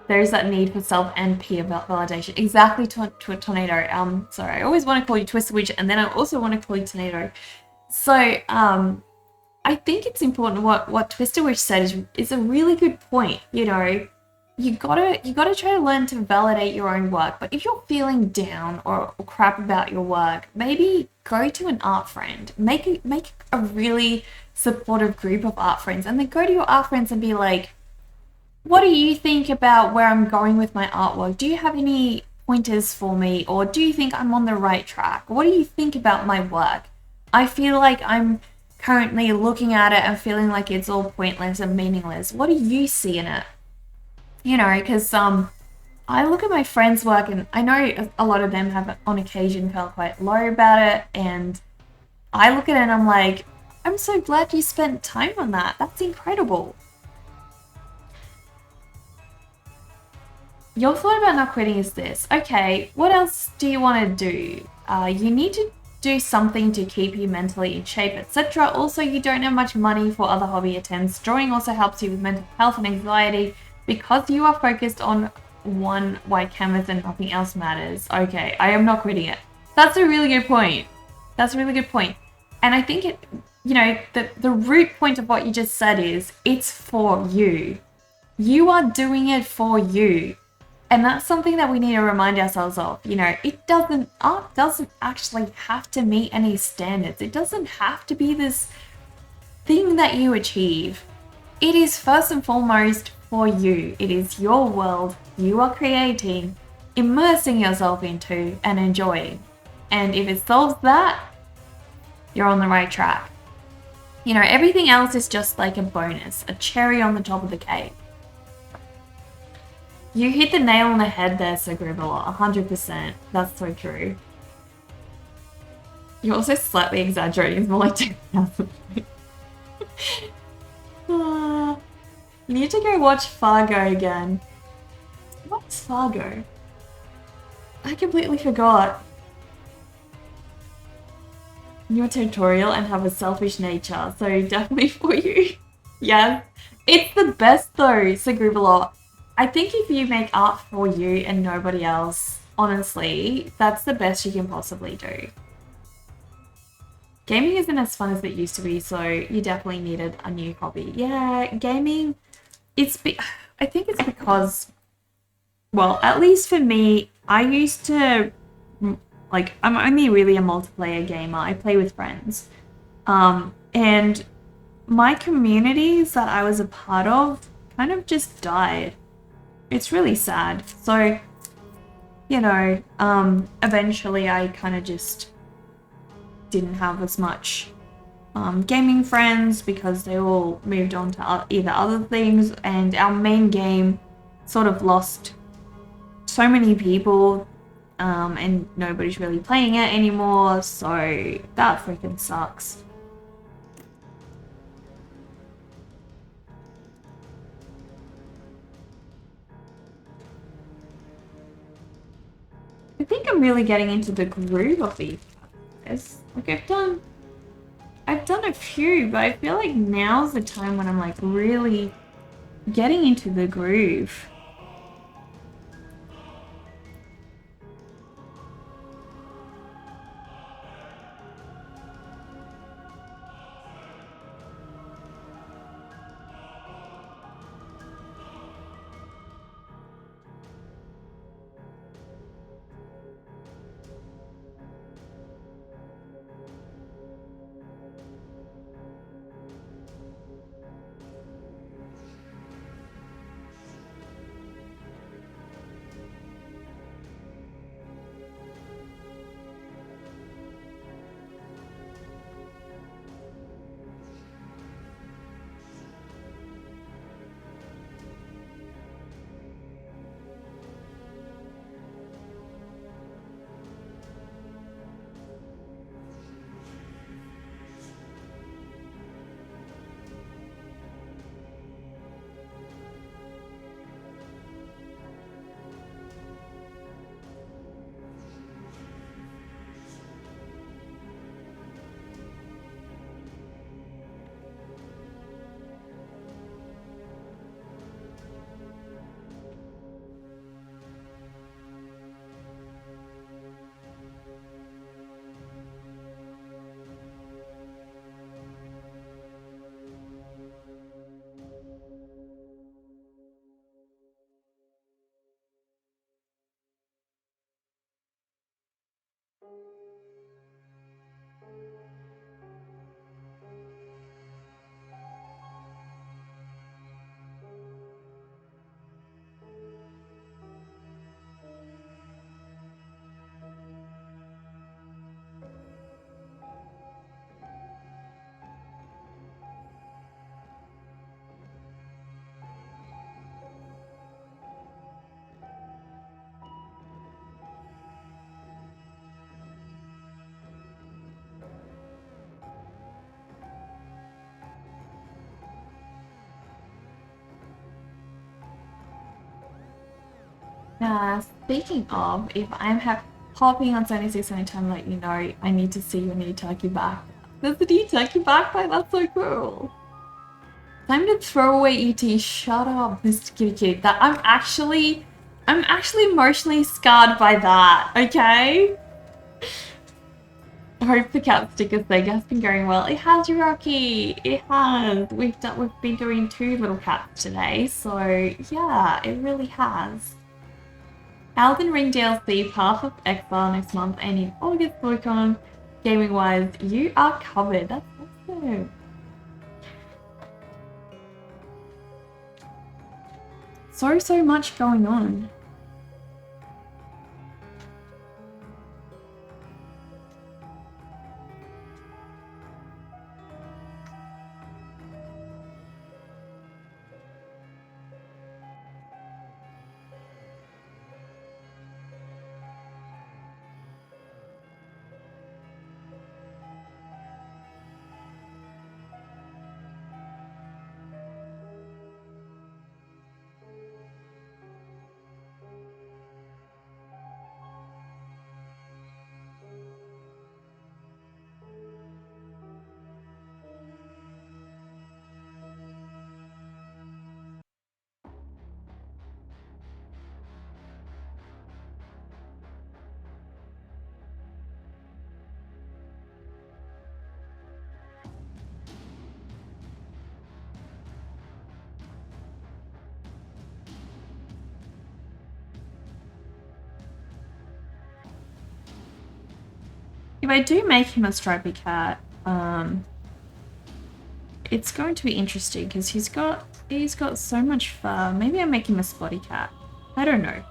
There is that need for self and peer validation. Exactly, Tornado. Sorry, I always want to call you Twister Witch, and then I also want to call you Tornado. So, I think it's important. What Twister Witch said is a really good point. You know, you gotta try to learn to validate your own work. But if you're feeling down or crap about your work, maybe go to an art friend. Make a really supportive group of art friends, and then go to your art friends and be like, what do you think about where I'm going with my artwork? Do you have any pointers for me, or do you think I'm on the right track? What do you think about my work? I feel like I'm currently looking at it and feeling like it's all pointless and meaningless. What do you see in it? You know, because I look at my friends' work, and I know a lot of them have on occasion felt quite low about it, and I look at it and I'm like, I'm so glad you spent time on that. That's incredible. Your thought about not quitting is this. Okay, what else do you want to do? You need to do something to keep you mentally in shape, etc. Also, you don't have much money for other hobby attempts. Drawing also helps you with mental health and anxiety because you are focused on one white canvas and nothing else matters. Okay, I am not quitting it. That's a really good point. That's a really good point. And I think it, you know, the root point of what you just said is it's for you. You are doing it for you. And that's something that we need to remind ourselves of. You know, art doesn't actually have to meet any standards. It doesn't have to be this thing that you achieve. It is first and foremost for you. It is your world you are creating, immersing yourself into, and enjoying. And if it solves that, you're on the right track. You know, everything else is just like a bonus, a cherry on the top of the cake. You hit the nail on the head there, Sir Gribbler, 100%. That's so true. You're also slightly exaggerating. It's more like 2,000. You need to go watch Fargo again. What's Fargo? I completely forgot. You're territorial and have a selfish nature, so definitely for you. Yeah, it's the best though, Sir Gribbler. I think if you make art for you and nobody else, honestly, that's the best you can possibly do. Gaming isn't as fun as it used to be, so you definitely needed a new hobby. Yeah, gaming, I think it's because, well, at least for me, I used to, like, I'm only really a multiplayer gamer. I play with friends. And my communities that I was a part of kind of just died. It's really sad. So, you know, eventually I kind of just didn't have as much gaming friends because they all moved on to either other things, and our main game sort of lost so many people, and nobody's really playing it anymore, so that freaking sucks. think I'm really getting into the groove of these cats. Like I've done a few, but I feel like now's the time when I'm like really getting into the groove. Speaking of, if I'm popping on 76 anytime, let you know, I need to see your new turkey back. There's a new turkey backpack, that's so cool. Time to throw away ET. Shut up, Mr. Kitty Kitty. That I'm actually emotionally scarred by that, okay? I hope the cat sticker thing has been going well. It has, you Rocky. It has. We've been doing 2 little cats today, so yeah, it really has. Elden Ring DLC, Path of Exile next month, and in August, Pokemon. Gaming wise, you are covered. That's awesome. So much going on. If I do make him a stripy cat, it's going to be interesting because he's got so much fur. Maybe I make him a spotty cat. I don't know.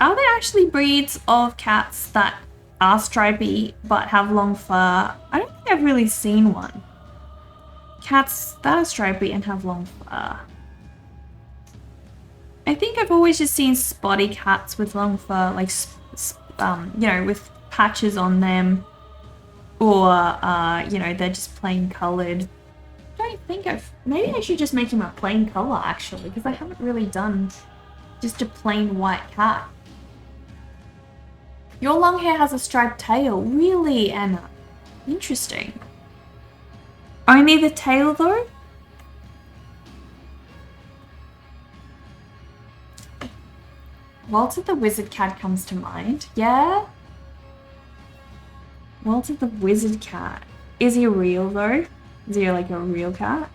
Are there actually breeds of cats that are stripy but have long fur? I don't think I've really seen one. Cats that are stripy and have long fur. I think I've always just seen spotty cats with long fur, like, you know, with patches on them. Or, you know, they're just plain coloured. I don't think maybe I should just make him a plain colour, actually, because I haven't really done Just a plain white cat. Your long hair has a striped tail. Really, Anna? Interesting. Only the tail though? Walter the Wizard Cat comes to mind. Yeah? Walter the Wizard Cat. Is he real though? Is he like a real cat?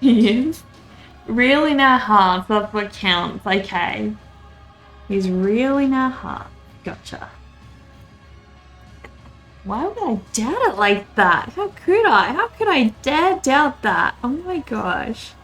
He is. Real in our hearts, that's what counts, okay. He's real in our hearts. Gotcha. Why would I doubt it like that? How could I? How could I dare doubt that? Oh my gosh.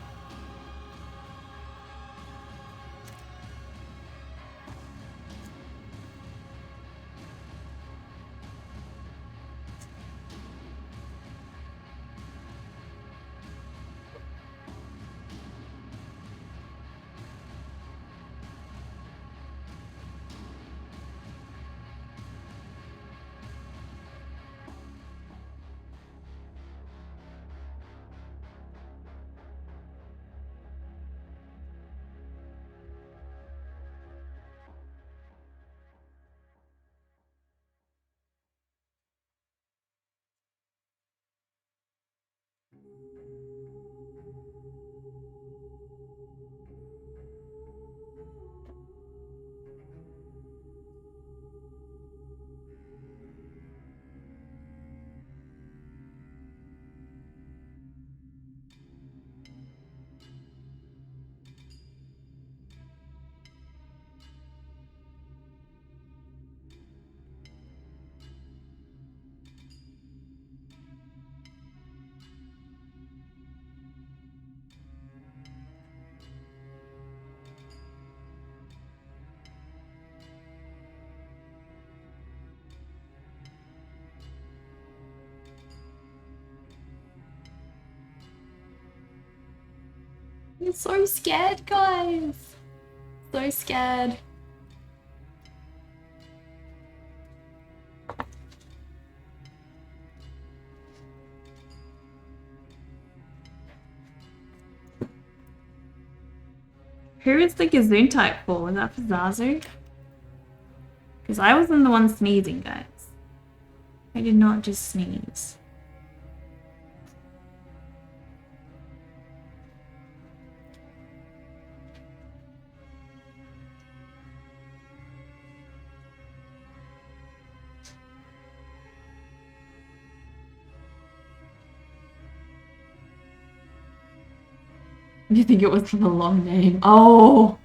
I'm so scared, guys. So scared. Who is the Gazoon type for? Was that for Zazu? Because I wasn't the one sneezing, guys. I did not just sneeze. You think it was for the long name? Oh!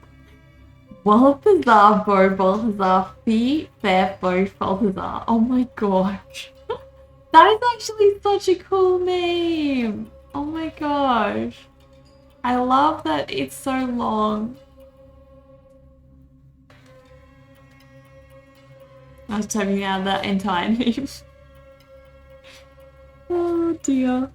Balthazar Bo, Balthazar Fee, Fair Bo, Balthazar. Oh my gosh. That is actually such a cool name. Oh my gosh. I love that it's so long. I was typing out that entire name. Oh dear.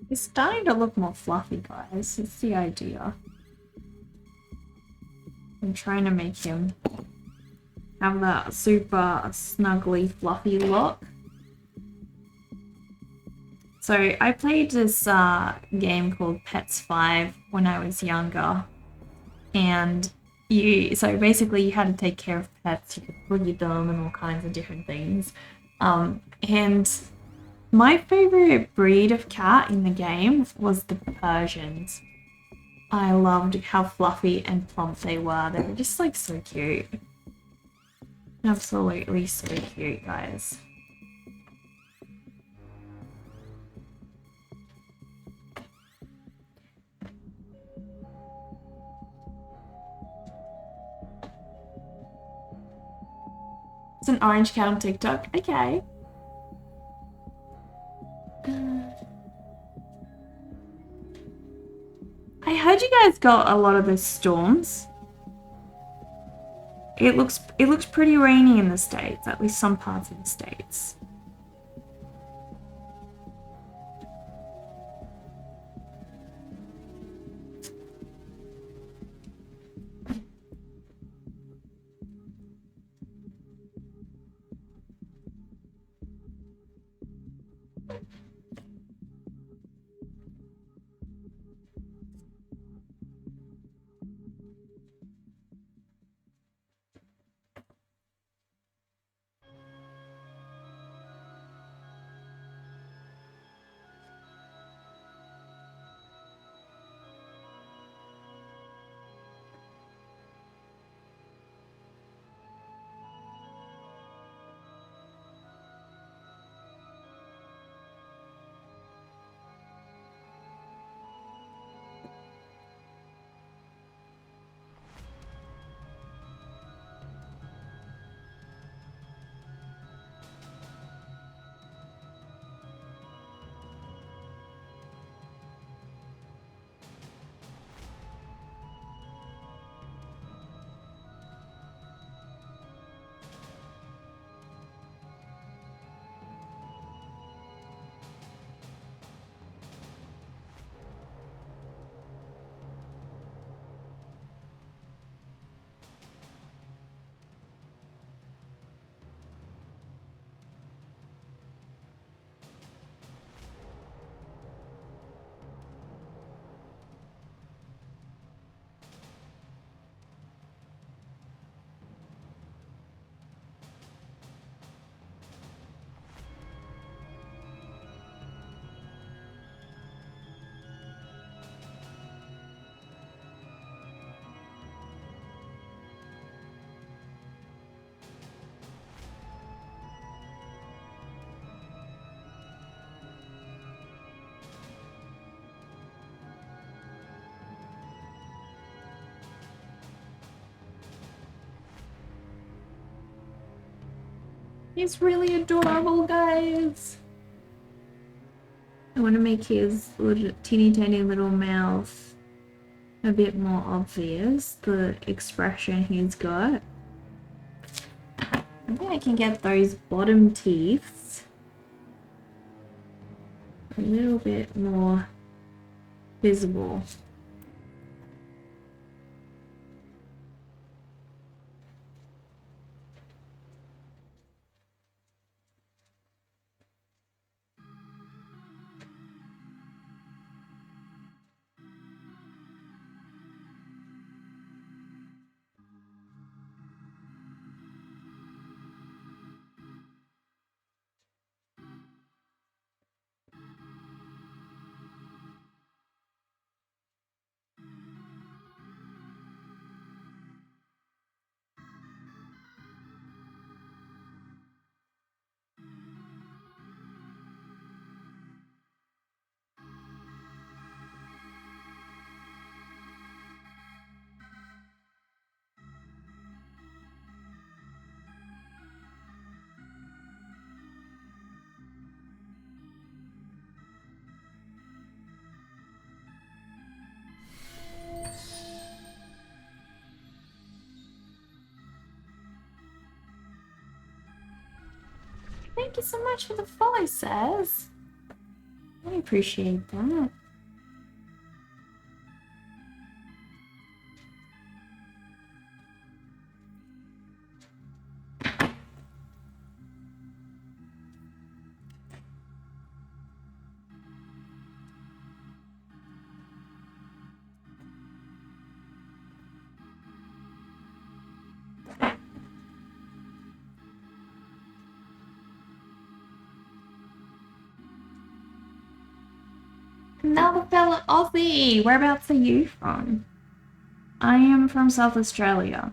He's starting to look more fluffy, guys. It's the idea. I'm trying to make him have that super snuggly, fluffy look. So I played this game called Pets 5 when I was younger, and so basically you had to take care of pets, you could feed them and all kinds of different things. And my favorite breed of cat in the game was the Persians. I loved how fluffy and plump they were. They were just like so cute. Absolutely so cute, guys. It's an orange cat on TikTok. Okay. I heard you guys got a lot of those storms. It looks pretty rainy in the States, at least some parts of the States. He's really adorable, guys. I want to make his little teeny tiny little mouth a bit more obvious, the expression he's got. I think I can get those bottom teeth a little bit more visible. Thank you so much for the follow, Says. appreciate that. Another fellow Aussie. Whereabouts are you from? I am from South Australia.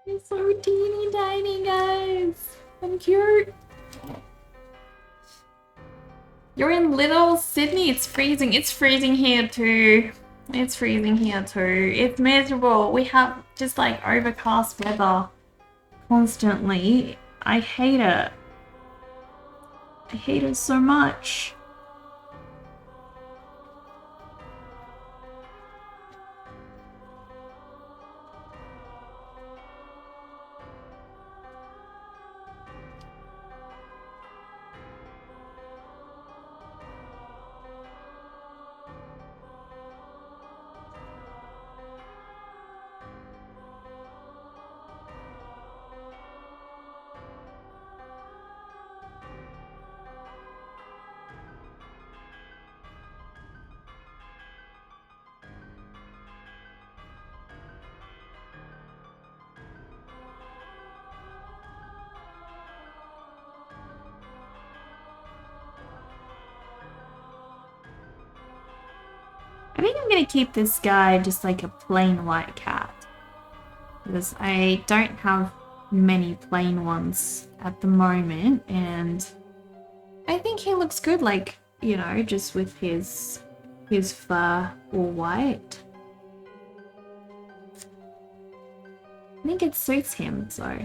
You're so teeny tiny, guys. I'm cute. You're in Little Sydney. It's freezing. It's freezing here too. It's freezing here too. It's miserable. We have just like overcast weather constantly. I hate it. I hate it so much. I think I'm gonna keep this guy just like a plain white cat. Because I don't have many plain ones at the moment, and I think he looks good, like, you know, just with his fur all white. I think it suits him, so.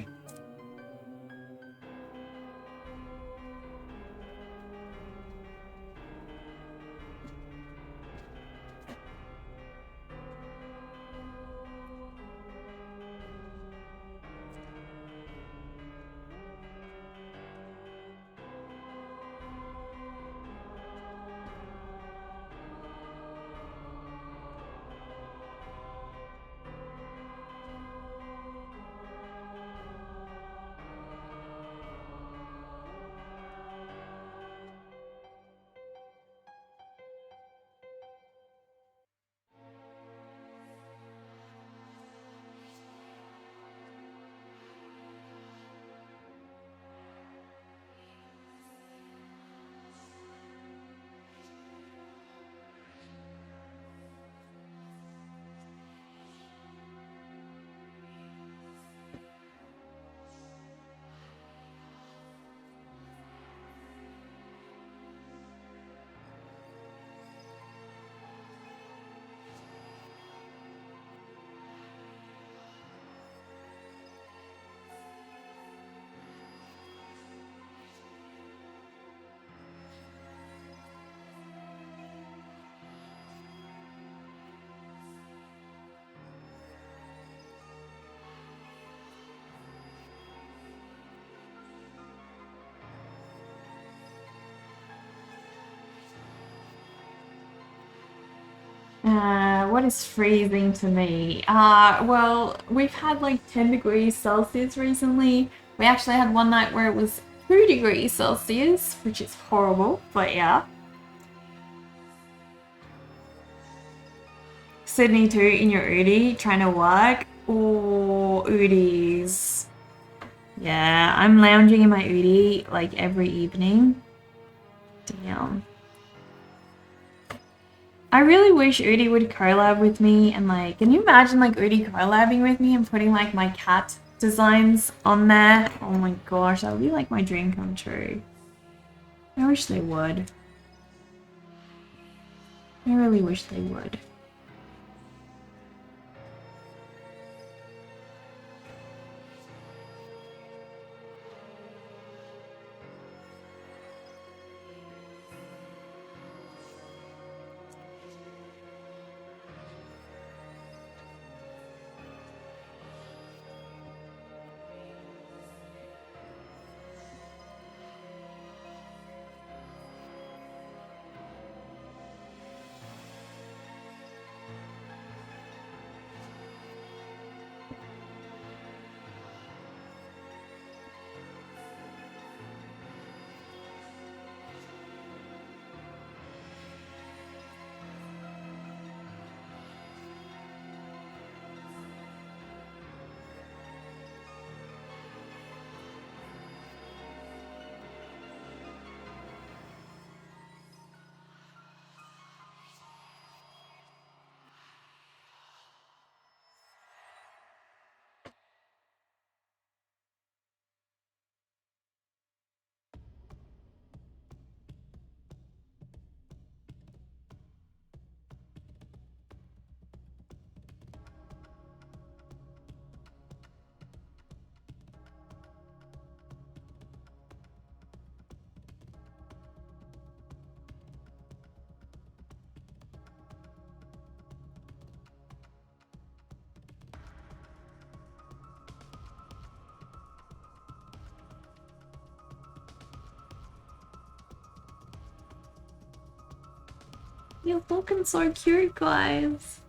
What is freezing to me? Well, we've had like 10 degrees Celsius recently. We actually had one night where it was 2 degrees Celsius, which is horrible, but yeah. Sydney too, in your Udi, trying to work? Oh, Udis. Yeah, I'm lounging in my Udi like every evening. Damn. I really wish Udi would collab with me and like, can you imagine like Udi collabing with me and putting like my cat designs on there? Oh my gosh, that would be like my dream come true. I wish they would. I really wish they would. You're looking so cute, guys.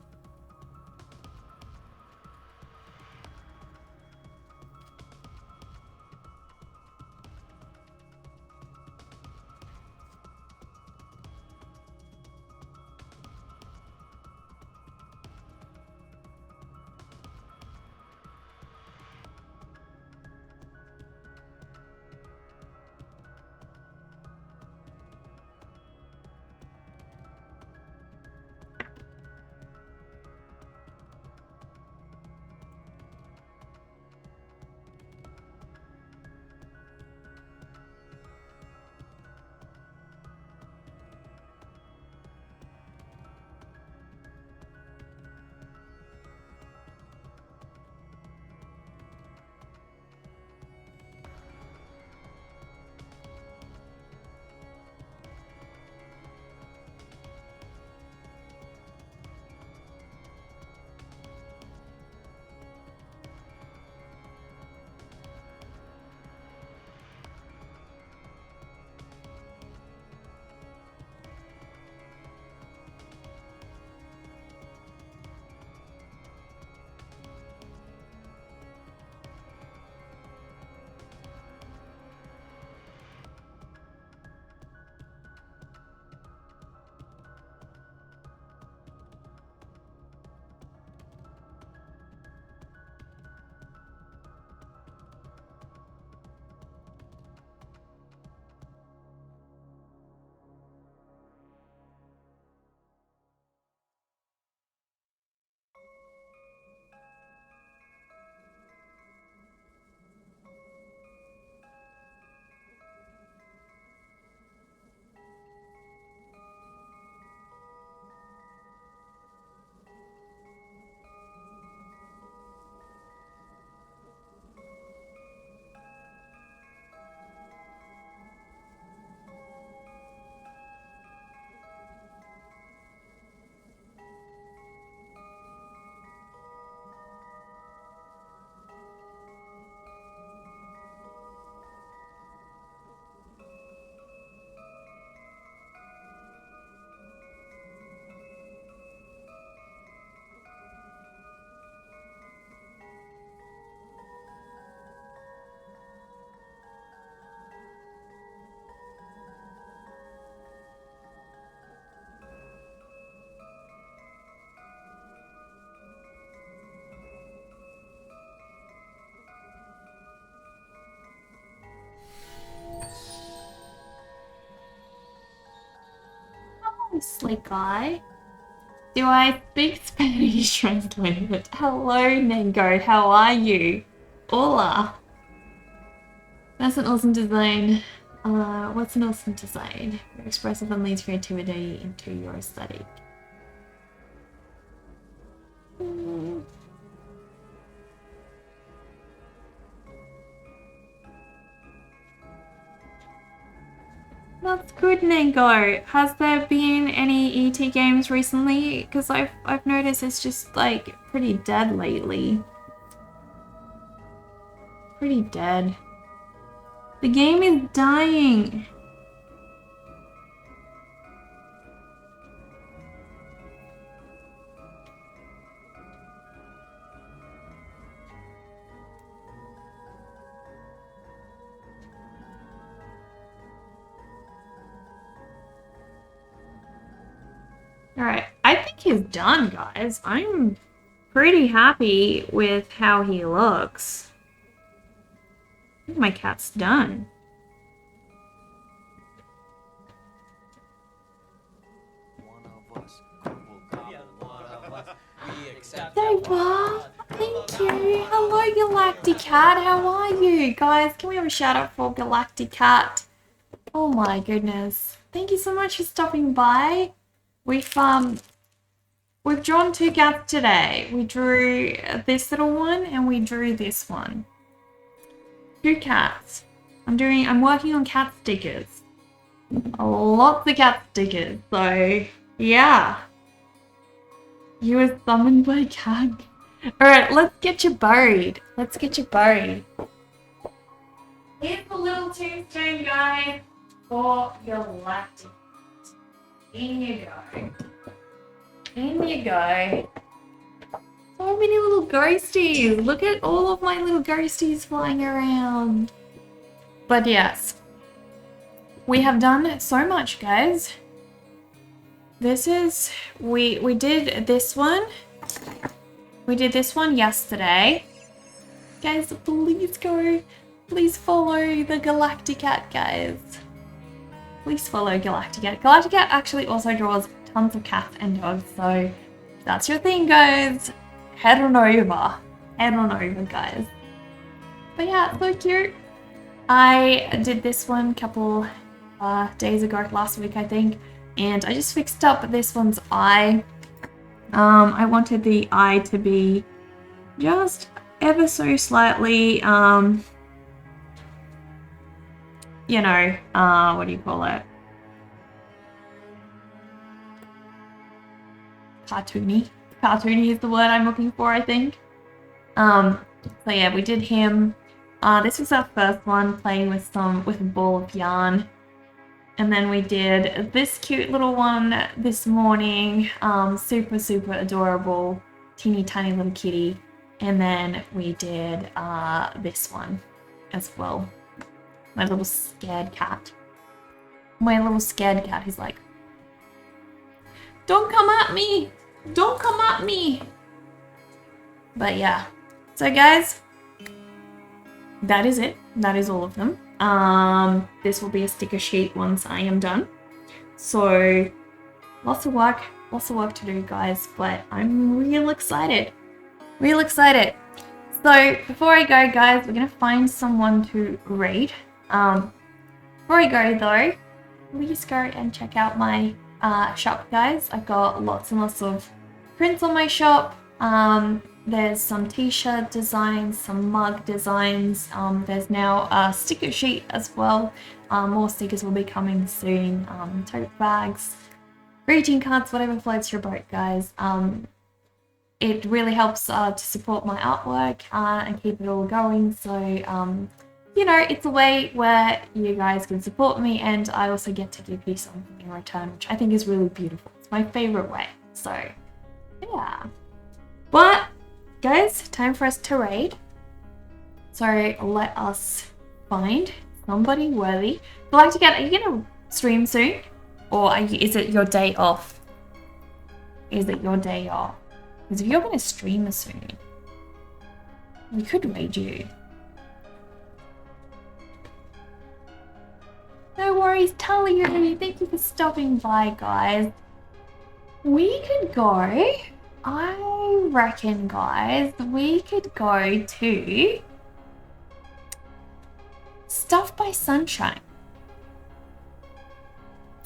Slick guy. Do I speak Spanish translated? Hello, Nengo. How are you? Hola. That's an awesome design. What's an awesome design? Very expressive and leads creativity into your aesthetic. That's good, Nengo. Has there been any ET games recently? Because I've noticed it's just like pretty dead lately. Pretty dead. The game is dying. Alright, I think he's done, guys. I'm pretty happy with how he looks. I think my cat's done. There you are. Thank you. Hello, Galactic Cat. How are you? Guys, can we have a shout out for Galactic Cat? Oh my goodness. Thank you so much for stopping by. We've drawn 2 cats today. We drew this little one and we drew this one. 2 cats. I'm working on cat stickers. Lots of cat stickers. So yeah. You were summoned by a cat. Alright, let's get you buried. Let's get you buried. Here's the little tombstone, guys, for Galactic. In you go. In you go. So many little ghosties. Look at all of my little ghosties flying around. But yes, we have done so much, guys. This is, we did this one. We did this one yesterday. Guys, please go. Please follow the Galactic Cat, guys. Please follow Galactic Cat. Galactic Cat actually also draws tons of cats and dogs, so if that's your thing, guys, head on over. Head on over, guys. But yeah, so cute. I did this one a couple days ago, last week, I think, and I just fixed up this one's eye. I wanted the eye to be just ever so slightly, you know, what do you call it? Cartoony. Cartoony is the word I'm looking for, I think. So yeah, we did him. This was our first one, playing with a ball of yarn. And then we did this cute little one this morning. Super, super adorable, teeny tiny little kitty. And then we did this one as well. My little scared cat. My little scared cat, he's like, don't come at me! Don't come at me! But yeah. So guys, that is it. That is all of them. This will be a sticker sheet once I am done. So lots of work to do, guys, but I'm real excited. Real excited. So before I go, guys, we're gonna find someone to raid. Before I go though, please go and check out my shop, guys. I've got lots and lots of prints on my shop. There's some t-shirt designs, some mug designs. There's now a sticker sheet as well. More stickers will be coming soon. Tote bags, greeting cards, whatever floats your boat, guys. It really helps to support my artwork and keep it all going. So, you know, it's a way where you guys can support me and I also get to give you something in return, which I think is really beautiful. It's my favorite way. So, yeah. But guys, time for us to raid. So let us find somebody worthy. Galactic Cat, are you gonna stream soon? Or is it your day off? Is it your day off? Because if you're gonna stream soon, we could raid you. No worries, Talia. Thank you for stopping by, guys. We could go, I reckon, guys, we could go to Stuff by Sunshine.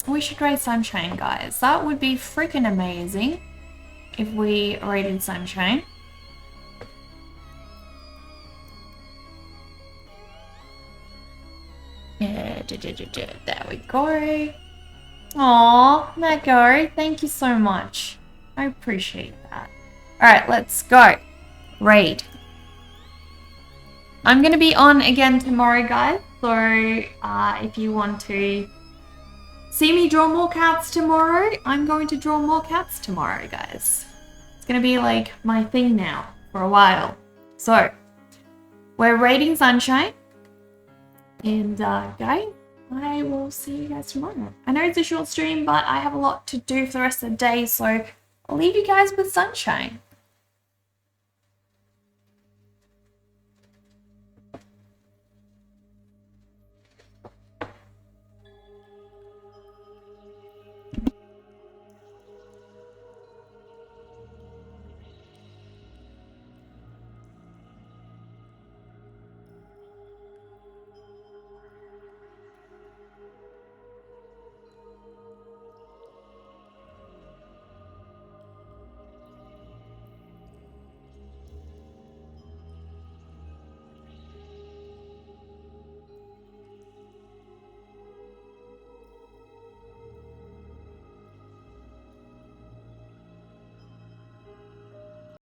We should raid Sunshine, guys. That would be freaking amazing if we raided Sunshine. Yeah, there we go. Aw, Mako, thank you so much. I appreciate that. Alright, let's go. Raid. I'm going to be on again tomorrow, guys. So, if you want to see me draw more cats tomorrow, I'm going to draw more cats tomorrow, guys. It's going to be like my thing now for a while. So, we're raiding Sunshine. And, guys, I will see you guys tomorrow. I know it's a short stream, but I have a lot to do for the rest of the day, so I'll leave you guys with Sunshine.